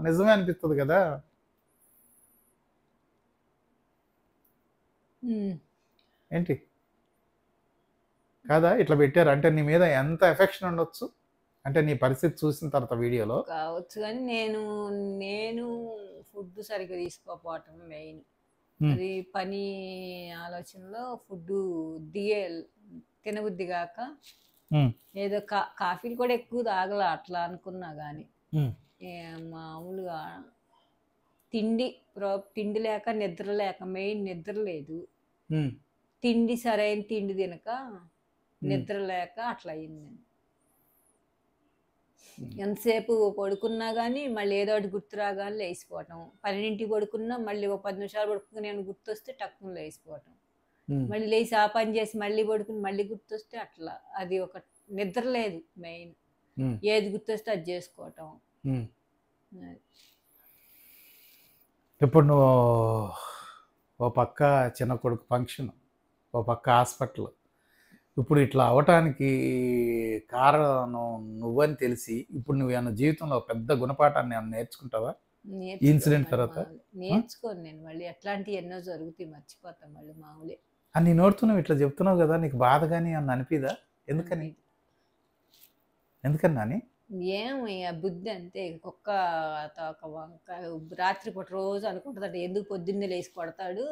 [SPEAKER 1] నిజమే అనిపిస్తుంది కదా. ఏంటి కాదా? ఇట్లా పెట్టారు అంటే నీ మీద ఎంత ఎఫెక్షన్ ఉండొచ్చు అంటే నీ పరిస్థితి చూసిన తర్వాత వీడియోలో
[SPEAKER 2] కావచ్చు. కానీ నేను ఫుడ్ సరిగ్గా తీసుకోకపోవటం మెయిన్. అది పని ఆలోచనలో ఫుడ్ తినబుద్ధి కాక ఏదో కాఫీలు కూడా ఎక్కువ తాగల అట్లా అనుకున్నా. కానీ మామూలుగా తిండి లేక నిద్ర లేక, మెయిన్ నిద్ర లేదు, తిండి సరైన తిండి తినక నిద్ర లేక అట్లా అయింది. ఎంతసేపు పడుకున్నా కానీ మళ్ళీ ఏదో ఒకటి గుర్తు రాగానే లేచిపోవటం. 12ంటికి పడుకున్నా మళ్ళీ ఒక 10 నిమిషాలు పడుకుని నేను గుర్తొస్తే టక్కున లేచిపోవటం, మళ్ళీ లేచి ఆ పని చేసి మళ్ళీ పడుకుని మళ్ళీ గుర్తొస్తే అట్లా. అది ఒక నిద్ర లేదు మెయిన్. ఏది గుర్తొస్తే అది చేసుకోవటం.
[SPEAKER 1] ఇప్పుడు నువ్వు ఓ పక్క చిన్న కొడుకు ఫంక్షన్, ఓ పక్క హాస్పిటల్, ఇప్పుడు ఇట్లా అవటానికి కారణం నువ్వని తెలిసి ఇప్పుడు నువ్వు ఏమన్నా జీవితంలో పెద్ద గుణపాఠాన్ని ఏమన్నా నేర్చుకుంటావా ఇన్సిడెంట్ తర్వాత?
[SPEAKER 2] నేర్చుకోను నేను. మళ్ళీ అట్లాంటివి ఎన్నో జరుగుతాయి, మర్చిపోతాం మళ్ళీ మామూలే.
[SPEAKER 1] నీ నోడుతూ నువ్వు ఇట్లా చెప్తున్నావు కదా, నీకు బాధ కానీ ఏమన్నా అనిపిదా? ఎందుకని నాని?
[SPEAKER 2] ఏం బుద్ధి అంతే. కుక్క తోక వంక రాత్రిపూట రోజు అనుకుంటుందట ఎందుకు పొద్దున్నే లేచి కొడతాడు,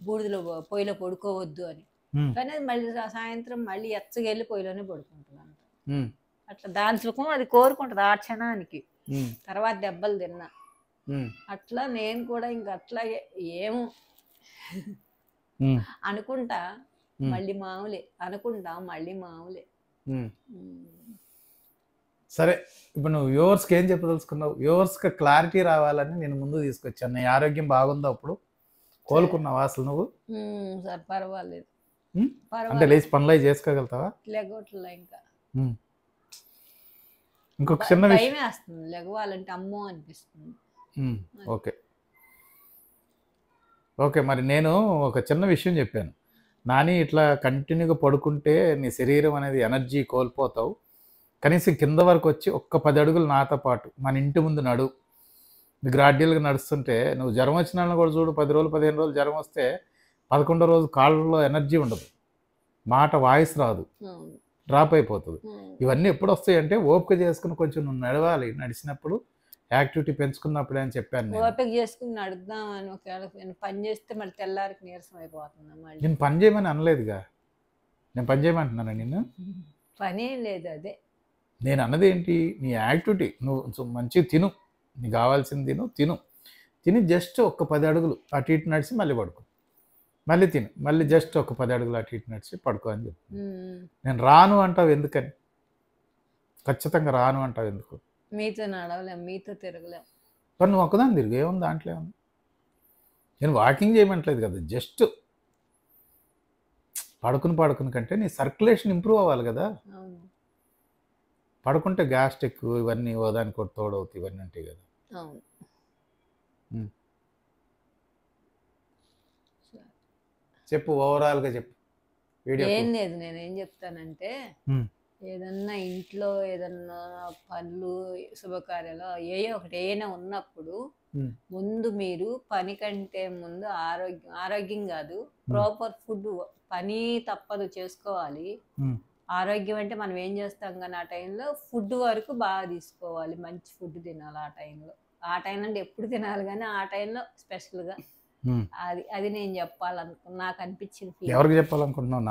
[SPEAKER 2] బూడిదలో పొయ్యిలో పడుకోవద్దు అని. కానీ అది మళ్ళీ సాయంత్రం మళ్ళీ ఎచ్చగెళ్ళి పొయ్యిలోనే పడుకుంటుంది అంట. అట్లా దాని సుఖం అది కోరుకుంటుంది ఆ క్షణానికి. తర్వాత దెబ్బలు తిన్నా అట్లా నేను కూడా ఇంకా అట్లాగే ఏమో అనుకుంటా. మళ్ళీ మామూలే అనుకుంటాం, మళ్ళీ మామూలే.
[SPEAKER 1] సరే, ఇప్పుడు నువ్వు వ్యూవర్స్కి ఏం చెప్పదలుచుకున్నావు? వ్యూవర్స్కి క్లారిటీ రావాలని నేను ముందు తీసుకొచ్చాను. నీ ఆరోగ్యం బాగుందా అప్పుడు? కోలుకున్నావా అసలు నువ్వు?
[SPEAKER 2] సార్ పర్వాలేదు,
[SPEAKER 1] అంటే లేచి పనులు అవి చేసుకోగలుగుతావా?
[SPEAKER 2] లెగవట్లే ఇంకా.
[SPEAKER 1] ఇంకొక చిన్న విషయం,
[SPEAKER 2] భయం వేస్తుంది లెగవాలంటే, అమ్మో అనిపిస్తుంది.
[SPEAKER 1] ఓకే ఓకే, మరి నేను ఒక చిన్న విషయం చెప్పాను. నాని ఇట్లా కంటిన్యూగా పడుకుంటే నీ శరీరం అనేది ఎనర్జీ కోల్పోతావు, కనీసం కింద వరకు వచ్చి ఒక్క 10 అడుగులు నాతో పాటు మన ఇంటి ముందు నడు. గ్రాడ్యువల్గా నడుస్తుంటే నువ్వు జ్వరం వచ్చిన వాళ్ళని కూడా చూడు, 10 రోజులు 15 రోజులు జ్వరం వస్తే 11వ రోజు కాళ్ళలో ఎనర్జీ ఉండదు, మాట వాయిస్ రాదు, డ్రాప్ అయిపోతుంది. ఇవన్నీ ఎప్పుడు వస్తాయి అంటే ఓపిక చేసుకుని కొంచెం నువ్వు నడవాలి. నడిచినప్పుడు యాక్టివిటీ పెంచుకున్నప్పుడే అని చెప్పాను.
[SPEAKER 2] ఓపిక చేసుకుని నడుద్దామని ఒకవేళ పని చేస్తే మళ్ళీ తెల్లారికి నీరసం అయిపోతుంది.
[SPEAKER 1] నేను పని చేయమని అనలేదుగా, నేను పని చేయమంటున్నాను నిన్ను.
[SPEAKER 2] పని ఏం లేదు, అదే
[SPEAKER 1] నేను అన్నది ఏంటి, నీ యాక్టివిటీ నువ్వు మంచిగా తిను, నీకు కావాల్సింది తిని జస్ట్ ఒక్క 10 అడుగులు అటు ఇటు నడిచి మళ్ళీ పడుకో, మళ్ళీ తిను, మళ్ళీ జస్ట్ ఒక 10 అడుగులు అటు ఇటు నడిచి పడుకో అని చెప్పి. నేను రాను అంటావు ఎందుకని? ఖచ్చితంగా రాను అంటావు ఎందుకు?
[SPEAKER 2] మీతో నడవలేం, మీతో తిరగలేం.
[SPEAKER 1] కానీ నువ్వు ఒక్కదాన్ని తిరుగు, ఏముంది దాంట్లో? ఏముంది? నేను వాకింగ్ చేయమంటలేదు కదా, జస్ట్ పడుకుని కంటే నీ సర్క్యులేషన్ ఇంప్రూవ్ అవ్వాలి కదా. పడుకుంటే గ్యాస్ట్రిక్ ఇవన్నీ ఓదానికి ఒకటి తోడవుతాయి, ఇవన్నీ ఉంటాయి కదా. చెప్పు, ఓవరాల్గా చెప్పు.
[SPEAKER 2] ఏం లేదు, నేనేం చెప్తానంటే ఏదన్నా ఇంట్లో ఏదన్నా పనులు శుభకార్యాలు ఏమైనా ఉన్నప్పుడు ముందు మీరు పని కంటే ముందు ఆరోగ్యం కాదు, ప్రాపర్ ఫుడ్, పని తప్పదు చేసుకోవాలి. ఆరోగ్యం అంటే మనం ఏం చేస్తాం కానీ ఆ టైంలో ఫుడ్ వరకు బాగా తీసుకోవాలి, మంచి ఫుడ్ తినాలి. ఆ టైంలో అంటే ఎప్పుడు తినాలి కానీ ఆ టైంలో స్పెషల్గా అది నేను చెప్పాలనుకున్నా, నాకు అనిపించింది.
[SPEAKER 1] ఎవరికి చెప్పాలనుకుంటున్నావు?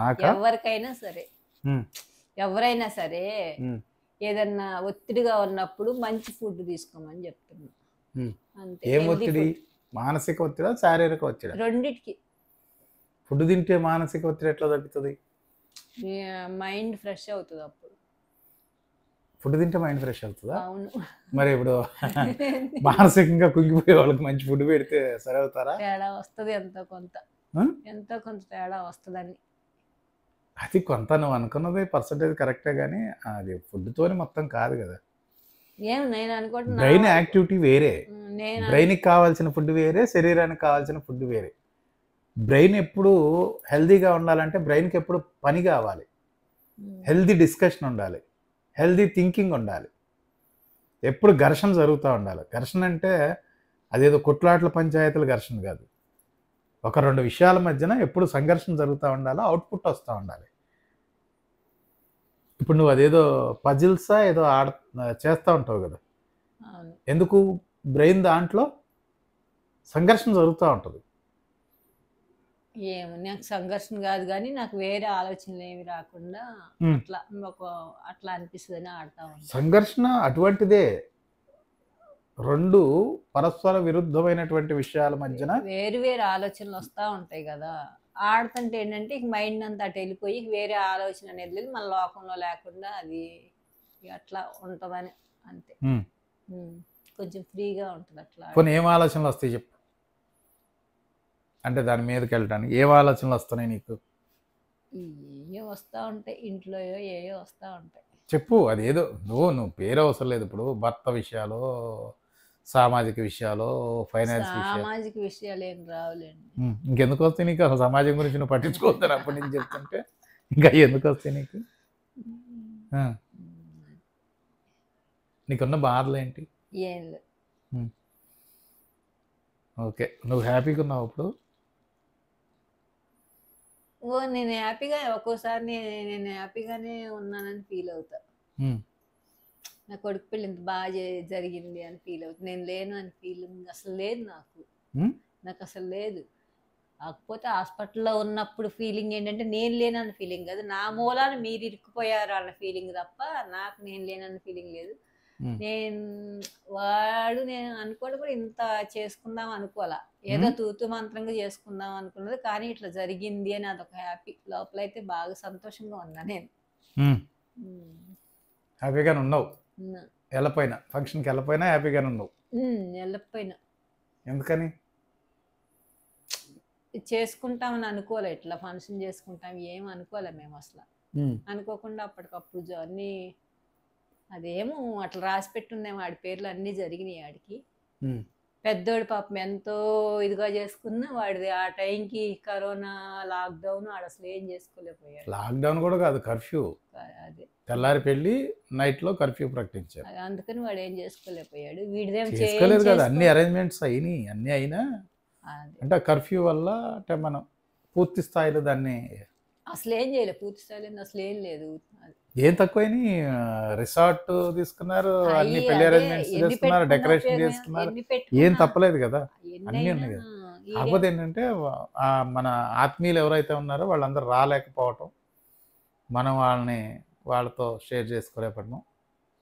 [SPEAKER 2] ఎవరైనా సరే ఏదన్నా ఒత్తిడిగా ఉన్నప్పుడు మంచి ఫుడ్ తీసుకోమని చెప్తున్నా. అంతే.
[SPEAKER 1] ఏం ఒత్తిడి? మానసిక ఒత్తిడా, శారీరక ఒత్తిడా?
[SPEAKER 2] రెండిటికి.
[SPEAKER 1] ఫుడ్ తింటే మానసిక ఒత్తిడి ఎట్లా తగ్గుతుంది?
[SPEAKER 2] మైండ్ ఫ్రెష్ అవుతుంది అప్పుడు.
[SPEAKER 1] ఫుడ్ తింటే మైండ్ ఫ్రెష్ అవుతుందా?
[SPEAKER 2] అవును.
[SPEAKER 1] మరి ఇప్పుడు మానసికంగా కుంగిపోయే వాళ్ళకి మంచి ఫుడ్ పెడితే సరే అవుతారా?
[SPEAKER 2] తేడా వస్తుంది, ఎంతో కొంత తేడా వస్తుందని.
[SPEAKER 1] అది కొంత నువ్వు అనుకున్నది పర్సంటేజ్ కరెక్టే, కానీ అది ఫుడ్తోనే మొత్తం కాదు కదా.
[SPEAKER 2] నేను అనుకుంటున్నా
[SPEAKER 1] బ్రెయిన్ యాక్టివిటీ వేరే, బ్రెయిన్కి కావాల్సిన ఫుడ్ వేరే, శరీరానికి కావాల్సిన ఫుడ్ వేరే. బ్రెయిన్ ఎప్పుడు హెల్దీగా ఉండాలంటే బ్రెయిన్కి ఎప్పుడు పని కావాలి, హెల్దీ డిస్కషన్ ఉండాలి, హెల్దీ థింకింగ్ ఉండాలి, ఎప్పుడు ఘర్షణ జరుగుతూ ఉండాలి. ఘర్షణ అంటే అదేదో కొట్లాట్ల పంచాయతీల ఘర్షణ కాదు, ఒక 2 విషయాల మధ్యన ఎప్పుడు సంఘర్షణ జరుగుతూ ఉండాలి, అవుట్పుట్ వస్తూ ఉండాలి. ఇప్పుడు నువ్వు అదేదో పజిల్సా ఏదో చేస్తూ ఉంటావు కదా, ఎందుకు? బ్రెయిన్ దాంట్లో సంఘర్షణ జరుగుతూ ఉంటుంది.
[SPEAKER 2] ఏమో నాకు సంఘర్షణ కాదు కానీ నాకు వేరే ఆలోచనలు ఏమి రాకుండా అట్లా అనిపిస్తుందని ఆడతా ఉంటాను.
[SPEAKER 1] సంఘర్షణ అటువంటిదే, 2 పరస్పర విరుద్ధమైనటువంటి విషయాల మధ్యన
[SPEAKER 2] వేరు ఆలోచనలు వస్తూ ఉంటాయి కదా. ఆడుతుంటే ఏంటంటే మైండ్ అంతా అటు వెళ్ళిపోయి వేరే ఆలోచన అనేది వెళ్ళి మన లోకంలో లేకుండా అది అట్లా ఉంటుందని, అంతే. కొంచెం ఫ్రీగా ఉంటుంది అట్లా.
[SPEAKER 1] కొన్ని ఏం ఆలోచనలు వస్తాయి చెప్పు, అంటే దాని మీదకి వెళ్ళడానికి ఏం ఆలోచనలు వస్తున్నాయి నీకు?
[SPEAKER 2] ఏయో వస్తూ ఉంటాయి, ఇంట్లో ఏయో వస్తూ ఉంటాయి.
[SPEAKER 1] చెప్పు, అదేదో నువ్వు పేరు అవసరం లేదు. ఇప్పుడు భర్త విషయాలు, సామాజిక విషయాలు, ఫైనాన్స్
[SPEAKER 2] సామాజిక విషయాలు ఏం రావులేండి.
[SPEAKER 1] ఇంకెందుకు వస్తాయి నీకు? అసలు సమాజం గురించి నువ్వు పట్టించుకోవద్దని అప్పటి నుంచి చెప్తుంటే ఇంకా ఎందుకు వస్తాయి నీకు? నీకున్న బాధలు ఏంటి?
[SPEAKER 2] ఏం లేదు.
[SPEAKER 1] ఓకే, నువ్వు హ్యాపీగా ఉన్నావు ఇప్పుడు?
[SPEAKER 2] నేను హ్యాపీగా, ఒక్కోసారి నేను హ్యాపీగానే ఉన్నానని ఫీల్ అవుతా. నా కొడుకు పెళ్ళి ఇంత బాగా జరిగింది అని ఫీల్ అవుతుంది. నేను లేను అని ఫీలింగ్ అసలు లేదు నాకు అసలు లేదు. కాకపోతే హాస్పిటల్లో ఉన్నప్పుడు ఫీలింగ్ ఏంటంటే నేను లేనన్న ఫీలింగ్ కాదు, నా మూలాన మీరు ఇరుక్కుపోయారు అన్న ఫీలింగ్ తప్ప నాకు నేను లేనన్న ఫీలింగ్ లేదు.
[SPEAKER 1] ఉమ్.
[SPEAKER 2] నేను అనుకోవడం కూడా ఇంత చేసుకుందాం అనుకోవాలా, ఏదో తూతు మంత్రంగా చేసుకుందాం అనుకున్నది, కానీ ఇట్లా జరిగింది అని అదొక హ్యాపీ. లోపలైతే బాగా సంతోషంగా ఉన్నా నేను.
[SPEAKER 1] ఉమ్.
[SPEAKER 2] ఉమ్.
[SPEAKER 1] హ్యాపీగానే ఉన్నావు,
[SPEAKER 2] ఉన్నా.
[SPEAKER 1] వెళ్ళపోయినా ఫంక్షన్కి వెళ్ళపోయినా హ్యాపీగానే ఉన్నావు.
[SPEAKER 2] వెళ్ళకపోయినా
[SPEAKER 1] ఎందుకని?
[SPEAKER 2] ఇది చేసుకుంటామని అనుకోలే, ఇట్లా ఫంక్షన్ చేసుకుంటాం ఏం అనుకోలే మేము అసలు. అనుకోకుండా అప్పటికప్పుడు అన్నీ అదేమో అట్లా రాసి పెట్టుందేమో, ఆడి పేర్లు అన్నీ జరిగినాయి ఆడికి.
[SPEAKER 1] ఉమ్.
[SPEAKER 2] పెద్దోడు పాపం ఎంతో ఇదిగా చేసుకున్నా, వాడిది ఆ టైంకి కరోనా లాక్డౌన్, ఆడ అసలు ఏం చేసుకోలేకపోయాడు.
[SPEAKER 1] లాక్డౌన్ కూడా కాదు, కర్ఫ్యూ.
[SPEAKER 2] అదే
[SPEAKER 1] తెల్లారి పెళ్ళి, నైట్లో కర్ఫ్యూ ప్రకటించారు.
[SPEAKER 2] అందుకని వాడు ఏం చేసుకోలేకపోయాడు. వీడిదేం
[SPEAKER 1] చేసుకోలేదు కదా, అన్ని అరేంజ్మెంట్స్ అయినాయి, అన్నీ అయినా అంటే కర్ఫ్యూ వల్ల అంటే మనం పూర్తి స్థాయిలో దాన్ని
[SPEAKER 2] అసలు ఏం చేయలేదు, పూర్తి స్థాయిలో అసలు ఏం లేదు.
[SPEAKER 1] ఏం తక్కువైనా రిసార్ట్ తీసుకున్నారు, అన్ని పెళ్లి అరేంజ్మెంట్స్ చేసుకున్నారు, డెకరేషన్ చేసుకున్నారు, ఏం తప్పలేదు కదా, అన్నీ ఉన్నాయి కదా. కాకపోతే ఏంటంటే మన ఆత్మీయులు ఎవరైతే ఉన్నారో వాళ్ళందరూ రాలేకపోవటం, మనం వాళ్ళతో షేర్ చేసుకోలేకపోవడం,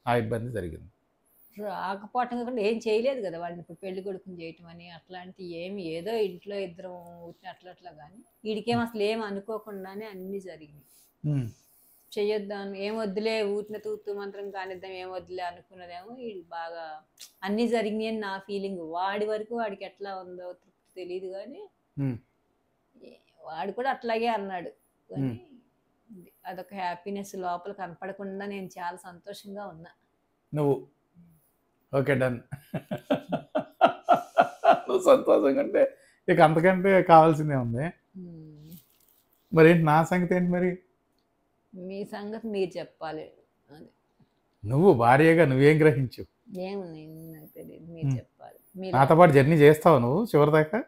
[SPEAKER 1] ఆ ఇబ్బంది జరిగింది.
[SPEAKER 2] రాకపోవటం కాకుండా ఏం చేయలేదు కదా వాళ్ళని ఇప్పుడు పెళ్లి కొడుకుని చేయటం అని అట్లాంటి ఏమి, ఏదో ఇంట్లో ఇద్దరం అట్లా కానీ వీడికేం అసలు ఏం అనుకోకుండానే అన్నీ జరిగినాయి. చెయ్యొద్దాం, ఏం వద్దులే, ఊరిన తూతు మంత్రం కానిద్దాం, ఏం వద్దులే అనుకున్నదేమో వీడు బాగా అన్నీ జరిగినాయి అని నా ఫీలింగ్. వాడి వరకు వాడికి ఎట్లా ఉందో తృప్తి తెలియదు కానీ వాడు కూడా అట్లాగే అన్నాడు. కానీ అదొక హ్యాపీనెస్ లోపల కనపడకుండా నేను చాలా సంతోషంగా ఉన్నా.
[SPEAKER 1] నువ్వు ఓకే డన్. నువ్వు సంతోషంగా అంటే ఇక అంతకంటే కావాల్సిందే ఉంది. మరి ఏంటి నా సంగతి ఏంటి? మరి
[SPEAKER 2] మీ సంగతి మీరు చెప్పాలి.
[SPEAKER 1] నువ్వు భార్యగా నువ్వేం గ్రహించు?
[SPEAKER 2] ఏమున్నాయి నాకు తెలియదు, మీరు చెప్పాలి.
[SPEAKER 1] నాతో పాటు జర్నీ చేస్తావు నువ్వు చివరి దాకా?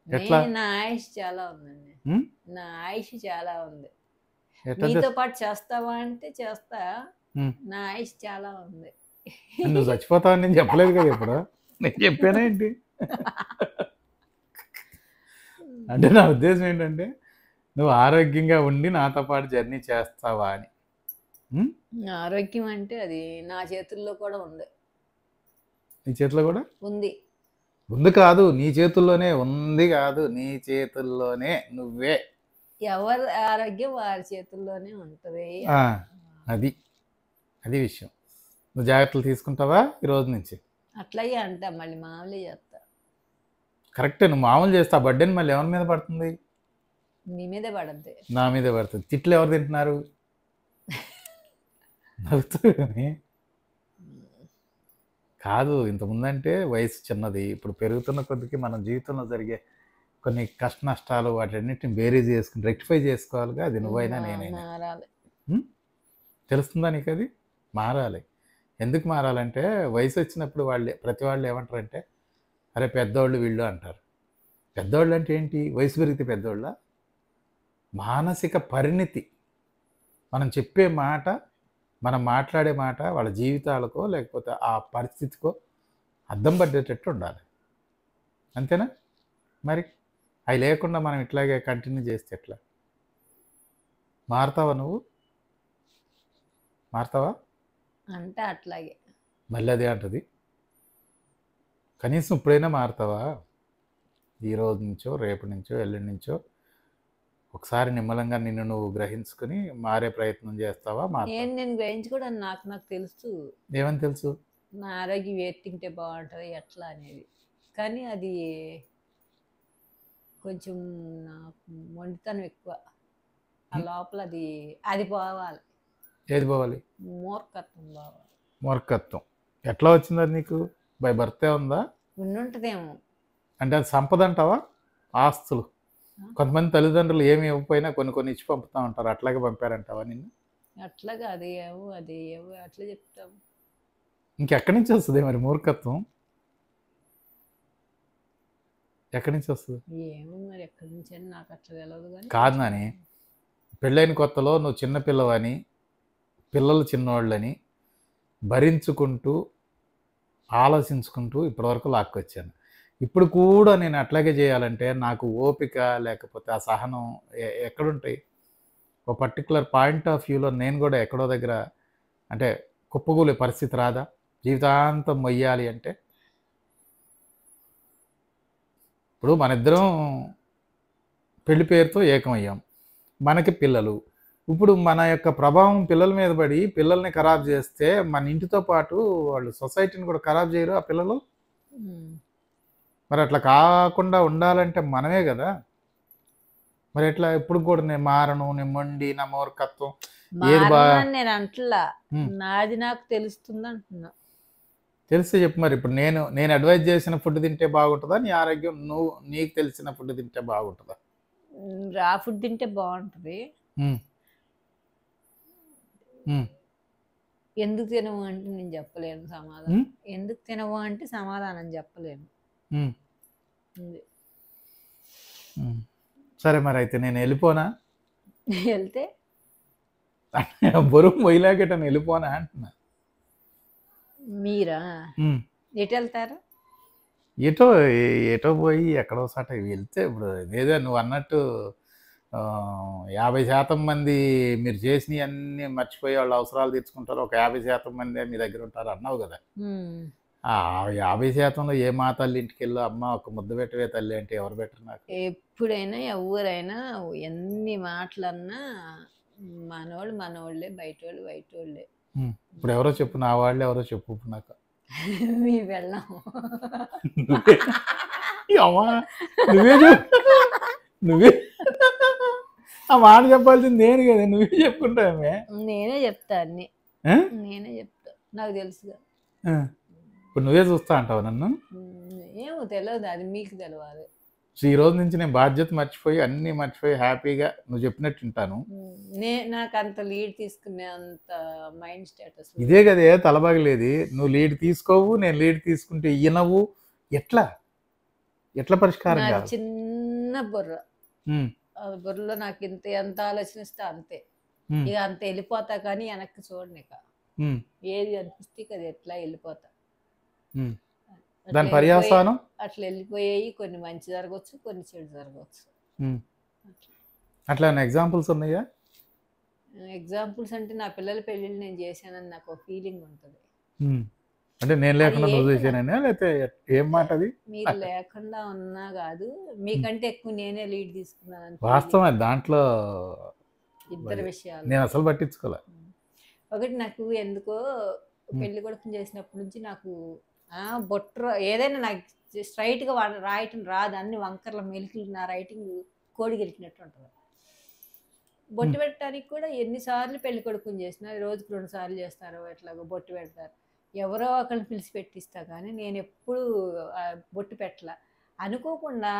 [SPEAKER 1] ఎట్లా?
[SPEAKER 2] నా ఆయుష్ చాలా ఉందండి, నా ఆయుష్ చాలా ఉంది. మీతో పాటు చేస్తావా అంటే చేస్తా, నా ఆయుష్ చాలా ఉంది.
[SPEAKER 1] నువ్వు చచ్చిపోతావని నేను చెప్పలేదు కదా ఇప్పుడు, నేను చెప్పానా ఏంటి? అంటే నా ఉద్దేశం ఏంటంటే నువ్వు ఆరోగ్యంగా ఉండి నాతో పాటు జర్నీ చేస్తావా అని.
[SPEAKER 2] ఆరోగ్యం అంటే అది నా చేతుల్లో కూడా ఉంది.
[SPEAKER 1] నీ చేతిలో కూడా
[SPEAKER 2] ఉంది?
[SPEAKER 1] ఉంది కాదు, నీ చేతుల్లోనే ఉంది కాదు, నీ చేతుల్లోనే. నువ్వే,
[SPEAKER 2] ఎవరి ఆరోగ్యం వారి చేతుల్లోనే ఉంటుంది.
[SPEAKER 1] అది విషయం. నువ్వు జాగ్రత్తలు తీసుకుంటావా ఈ రోజు నుంచి?
[SPEAKER 2] అట్లాగే అంటా, మళ్ళీ మామూలు చేస్తా.
[SPEAKER 1] కరెక్టే, నువ్వు మామూలు చేస్తా. బర్త్డేని మళ్ళీ ఎవరి మీద పడుతుంది?
[SPEAKER 2] నీ మీదే పడద్ది.
[SPEAKER 1] నా మీదే పడుతుంది. తిట్లు ఎవరు తింటున్నారు? కాదు, ఇంతకుముందంటే వయసు చిన్నది, ఇప్పుడు పెరుగుతున్న కొద్దికి మన జీవితంలో జరిగే కొన్ని కష్ట నష్టాలు వాటన్నిటిని బేరీజ్ చేసుకుని రెక్టిఫై చేసుకోవాలిగా. అది నువ్వైనా నేనైనా. తెలుస్తుందా నీకు? అది మారాలి. ఎందుకు మారాలంటే వయసు వచ్చినప్పుడు ప్రతి వాళ్ళు ఏమంటారంటే అరే పెద్దోళ్ళు వీళ్ళు అంటారు. పెద్దోళ్ళు అంటే ఏంటి? వయసు పెరిగితే పెద్దోళ్ళ? మానసిక పరిణితి, మనం చెప్పే మాట, మనం మాట్లాడే మాట వాళ్ళ జీవితాలకో లేకపోతే ఆ పరిస్థితికో అద్దం పడ్డేటట్టు ఉండాలి. అంతేనా? మరి అవి లేకుండా మనం ఇట్లాగే కంటిన్యూ చేస్తే ఎట్లా? మారుతావా నువ్వు? మారుతావా
[SPEAKER 2] అంటే అట్లాగే
[SPEAKER 1] మళ్ళీ అదే అంటది. కనీసం ఇప్పుడైనా మారుతావా? ఈ రోజు నుంచో రేపు నుంచో ఎల్లుండి నుంచో ఒకసారి నిమ్మలంగా నిన్ను నువ్వు గ్రహించుకుని మారే ప్రయత్నం చేస్తావా?
[SPEAKER 2] నేను గ్రహించుకోవడం నాకు తెలుసు.
[SPEAKER 1] ఏమని తెలుసు?
[SPEAKER 2] నా ఆరోగ్యం ఏది తింటే బాగుంటుంది ఎట్లా అనేది. కానీ అది కొంచెం నాకు మొండితనం ఎక్కువ. ఆ లోపల అది పోవాలి.
[SPEAKER 1] ఏది పోవాలి?
[SPEAKER 2] మూర్ఖత్వం పోవాలి.
[SPEAKER 1] మూర్ఖత్వం ఎట్లా వచ్చింది అది నీకు? బై బర్తే ఉందా?
[SPEAKER 2] ఉండుంటుందేమో.
[SPEAKER 1] అంటే అది సంపద అంటావా? ఆస్తులు కొంతమంది తల్లిదండ్రులు ఏమి ఇవ్వకపోయినా కొన్ని ఇచ్చి పంపుతా ఉంటారు, అట్లాగే పంపారంటావా నిన్ను?
[SPEAKER 2] అట్లాగా అది ఏవో అట్లా చెప్తావు.
[SPEAKER 1] ఇంకెక్కడి నుంచి వస్తుంది మరి మూర్ఖత్వం? ఎక్కడి నుంచి వస్తుంది?
[SPEAKER 2] ఏమో మరి ఎక్కడి నుంచి అని నాకు అట్లా తెలియదు. కానీ
[SPEAKER 1] కాదు నాని, పెళ్ళైన కొత్తలో నువ్వు చిన్నపిల్లవని, పిల్లలు చిన్నవాళ్ళని భరించుకుంటూ ఆలోచించుకుంటూ ఇప్పటివరకు లాక్కొచ్చాను. ఇప్పుడు కూడా నేను అట్లాగే చేయాలంటే నాకు ఓపిక లేకపోతే ఆ సహనం ఎక్కడుంటాయి? ఒక పర్టికులర్ పాయింట్ ఆఫ్ వ్యూలో నేను కూడా ఎక్కడో దగ్గర అంటే కుప్పగూలే పరిస్థితి రాదా? జీవితాంతం మొయ్యాలి అంటే ఇప్పుడు మన ఇద్దరం పెళ్లి పేరుతో ఏకమయ్యాం, మనకి పిల్లలు. ఇప్పుడు మన యొక్క ప్రభావం పిల్లల మీద పడి పిల్లల్ని ఖరాబ్ చేస్తే మన ఇంటితో పాటు వాళ్ళు సొసైటీని కూడా ఖరాబ్ చేయరు ఆ పిల్లలు. మరి అట్లా కాకుండా ఉండాలంటే మనమే కదా. మరి ఎట్లా ఎప్పుడు కూడా నేను మారను, నేను మొండి, నా మూర్ఖత్వం ఏది బాగా
[SPEAKER 2] మారనని నేను అంటలా,
[SPEAKER 1] ఉమ్,
[SPEAKER 2] నాది నాకు తెలుస్తుంది అంటున్నా.
[SPEAKER 1] తెలిస్తే చెప్పు. మరి ఇప్పుడు నేను అడ్వైజ్ చేసిన ఫుడ్ తింటే బాగుంటుందా, నీ ఆరోగ్యం నీకు తెలిసిన ఫుడ్ తింటే బాగుంటుందా?
[SPEAKER 2] రా ఫుడ్ తింటే బాగుంటుంది.
[SPEAKER 1] ఉమ్, ఉమ్,
[SPEAKER 2] ఎందుకు తినవు అంటే నేను చెప్పలేను సమాధానం.
[SPEAKER 1] ఉమ్,
[SPEAKER 2] ఎందుకు తినవు అంటే సమాధానం చెప్పలేను.
[SPEAKER 1] ఉమ్,
[SPEAKER 2] ఉంది.
[SPEAKER 1] ఉమ్. సరే మరి అయితే నేను వెళ్ళిపోనా?
[SPEAKER 2] వెళ్తే
[SPEAKER 1] బరువు మొయ్యలేకటని వెళ్ళిపోనా అంటున్నా.
[SPEAKER 2] మీరా
[SPEAKER 1] ఉమ్.
[SPEAKER 2] ఎటు వెళ్తారు?
[SPEAKER 1] ఎటో ఎటో పోయి ఎక్కడో సాట వెళ్తే ఇప్పుడు ఏదో నువ్వు అన్నట్టు 50% మంది మీరు చేసినవి అన్నీ మర్చిపోయి వాళ్ళు అవసరాలు తీర్చుకుంటారు, ఒక 50% మందే మీ దగ్గర ఉంటారు అన్నావు కదా.
[SPEAKER 2] ఉమ్.
[SPEAKER 1] ఆ 50%లో ఏ మా తల్లి ఇంటికి వెళ్ళు, అమ్మ ఒక ముద్ద పెట్టవే తల్లి అంటే ఎవరు పెట్టరు నాకు.
[SPEAKER 2] ఎప్పుడైనా ఎవరైనా ఎన్ని మాటలన్నా మనోళ్ళే, బయటోళ్ళు బయటోళ్ళే.
[SPEAKER 1] ఇప్పుడు ఎవరో చెప్పు, నా వాళ్ళు ఎవరో చెప్పు ఇప్పుడు నాకు.
[SPEAKER 2] మీ వెళ్ళాం
[SPEAKER 1] అమ్మా నువ్వే చెప్పు, నువ్వే ఆ మాట చెప్పాల్సింది నేను కదా, నువ్వే చెప్పుకుంటావే.
[SPEAKER 2] నేనే చెప్తా అన్ని, నేనే చెప్తా, నాకు తెలుసుగా.
[SPEAKER 1] ఇప్పుడు నువ్వే చూస్తా అంటావు నన్ను.
[SPEAKER 2] ఏమో తెలియదు, అది మీకు తెలియాలి.
[SPEAKER 1] సో ఈ రోజు నుంచి నేను బాధ్యత మర్చిపోయి అన్నీ మర్చిపోయి హ్యాపీగా నువ్వు చెప్పినట్టు ఉంటాను.
[SPEAKER 2] నాకు అంత లీడ్ తీసుకునే అంత మైండ్ స్టేటస్
[SPEAKER 1] ఇదే కదే తలబాగలేదు. నువ్వు లీడ్ తీసుకోవు, నేను లీడ్ తీసుకుంటే ఇయ్యనవు. ఎట్లా పరిష్కారం
[SPEAKER 2] నాది
[SPEAKER 1] కాదు?
[SPEAKER 2] చిన్న బుర్ర, ఆ బుర్రలో నాకు ఎంత ఆలోచనిస్తే అంతే. ఇక అంత వెళ్ళిపోతా కానీ వెనక్కి చూడను. ఇక ఏది అనిపిస్తే అది ఎట్లా వెళ్ళిపోతా.
[SPEAKER 1] దాని పర్యాసానం
[SPEAKER 2] అట్లా వెళ్ళిపోయాయి. కొన్ని మంచి జరగవచ్చు, కొన్ని చెడు జరగవచ్చు.
[SPEAKER 1] అట్లా ఎగ్జాంపుల్స్ ఉన్నాయా?
[SPEAKER 2] ఎగ్జాంపుల్స్ అంటే నా పిల్లల పెళ్ళిళ్ళు నేను చేశానని నాకు ఒక ఫీలింగ్ ఉంటుంది.
[SPEAKER 1] అంటే నేను లేకుండా నువ్వు చేశానని, లేకపోతే ఏం మాట అది?
[SPEAKER 2] మీరు లేకుండా ఉన్నా కాదు, మీకంటే ఎక్కువ నేనే లీడ్ తీసుకున్నాను.
[SPEAKER 1] వాస్తవం అది. దాంట్లో
[SPEAKER 2] ఇద్దరు విషయాలు
[SPEAKER 1] నేను అసలు పట్టించుకోలే.
[SPEAKER 2] ఒకటి, నాకు ఎందుకో పెళ్లి కొడుకుని చేసినప్పటి నుంచి నాకు బొట్టు ఏదైనా నాకు స్ట్రైట్గా రాయటం రాదు. అన్ని వంకర్ల మెలికలు, నా రైటింగ్ కోడి గెలికినట్టు ఉంటుంది. బొట్టు పెట్టడానికి కూడా ఎన్నిసార్లు పెళ్లి కొడుకుని చేసినా, రోజుకు 2 సార్లు చేస్తారు. ఎట్లాగో బొట్టు పెడతారు, ఎవరో ఒకరిని పిలిచి పెట్టిస్తా. కానీ నేను ఎప్పుడు బొట్టు పెట్టలా. అనుకోకుండా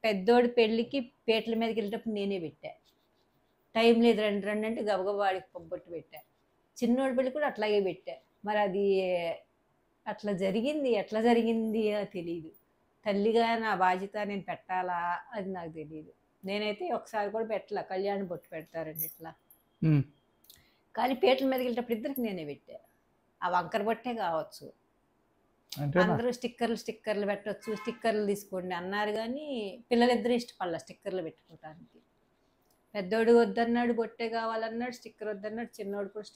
[SPEAKER 2] పెద్దోడి పెళ్ళికి పీటల మీదకి వెళ్ళేటప్పుడు నేనే పెట్టా. టైం లేదు, రండి అంటే గబగబా వాడికి బొట్టు పెట్టా. చిన్నోడి పెళ్ళి కూడా అట్లాగే పెట్టా. మరి అది అట్లా జరిగింది, ఎట్లా జరిగింది తెలియదు. తల్లిగా నా బాధ్యత నేను పెట్టాలా అది నాకు తెలియదు. నేనైతే ఒకసారి కూడా పెట్టలా. కళ్యాణ్ బొట్టు పెడతారండి ఇట్లా, కానీ పీటల మీదకి వెళ్ళేటప్పుడు ఇద్దరికి నేనే పెట్టా. ఆ వంకర బొట్టే కావచ్చు. అందరూ స్టిక్కర్లు పెట్టవచ్చు, స్టిక్కర్లు తీసుకోండి అన్నారు. కానీ పిల్లలిద్దరూ ఇష్టపడాల స్టిక్కర్లు పెట్టుకోవటానికి. పెద్దోడు వద్దన్నాడు, బొట్టే కావాలన్నాడు, స్టిక్కర్ వద్దన్నాడు. చిన్నోడు కూడా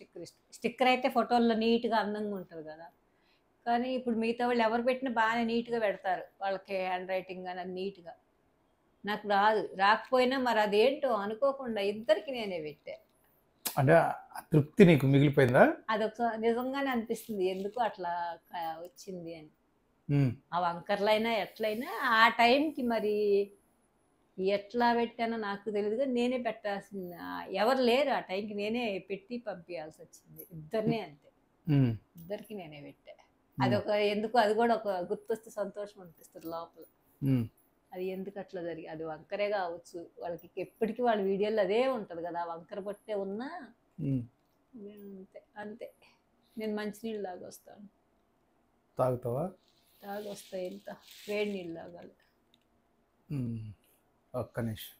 [SPEAKER 2] స్టిక్కర్ అయితే ఫోటోల్లో నీట్గా అందంగా ఉంటుంది కదా. కానీ ఇప్పుడు మిగతా వాళ్ళు ఎవరు పెట్టినా బాగానే నీట్గా పెడతారు, వాళ్ళకి హ్యాండ్ రైటింగ్ కానీ అది నీట్గా. నాకు రాకపోయినా మరి అదేంటో అనుకోకుండా ఇద్దరికి నేనే పెట్టా.
[SPEAKER 1] అంటే తృప్తి నీకు మిగిలిపోయిందా?
[SPEAKER 2] అదొక నిజంగానే అనిపిస్తుంది ఎందుకు అట్లా వచ్చింది అని. ఆ వంకర్లైనా ఎట్లయినా ఆ టైంకి మరి ఎట్లా పెట్టానో నాకు తెలియదు. కానీ నేనే పెట్టాల్సింది, ఎవరు లేరు ఆ టైంకి, నేనే పెట్టి పంపించాల్సి వచ్చింది. ఇద్దరినే అంతే, ఇద్దరికి నేనే పెట్టా. అదొక ఎందుకు, అది కూడా ఒక గుర్తొస్తే సంతోషం అనిపిస్తుంది లోపల. అది ఎందుకు అట్లా జరిగి, అది వంకరే కావచ్చు. వాళ్ళకి ఎప్పటికీ వాళ్ళ వీడియోలో అదే ఉంటుంది కదా, వంకర పట్టే ఉన్నా అంతే. నేను మంచినీళ్ళు తాగొస్తాను.
[SPEAKER 1] తాగుతావా?
[SPEAKER 2] తాగొస్తా. ఎంత వేడి నీళ్ళు తాగాలి.
[SPEAKER 1] ఒక్క నిమిషం.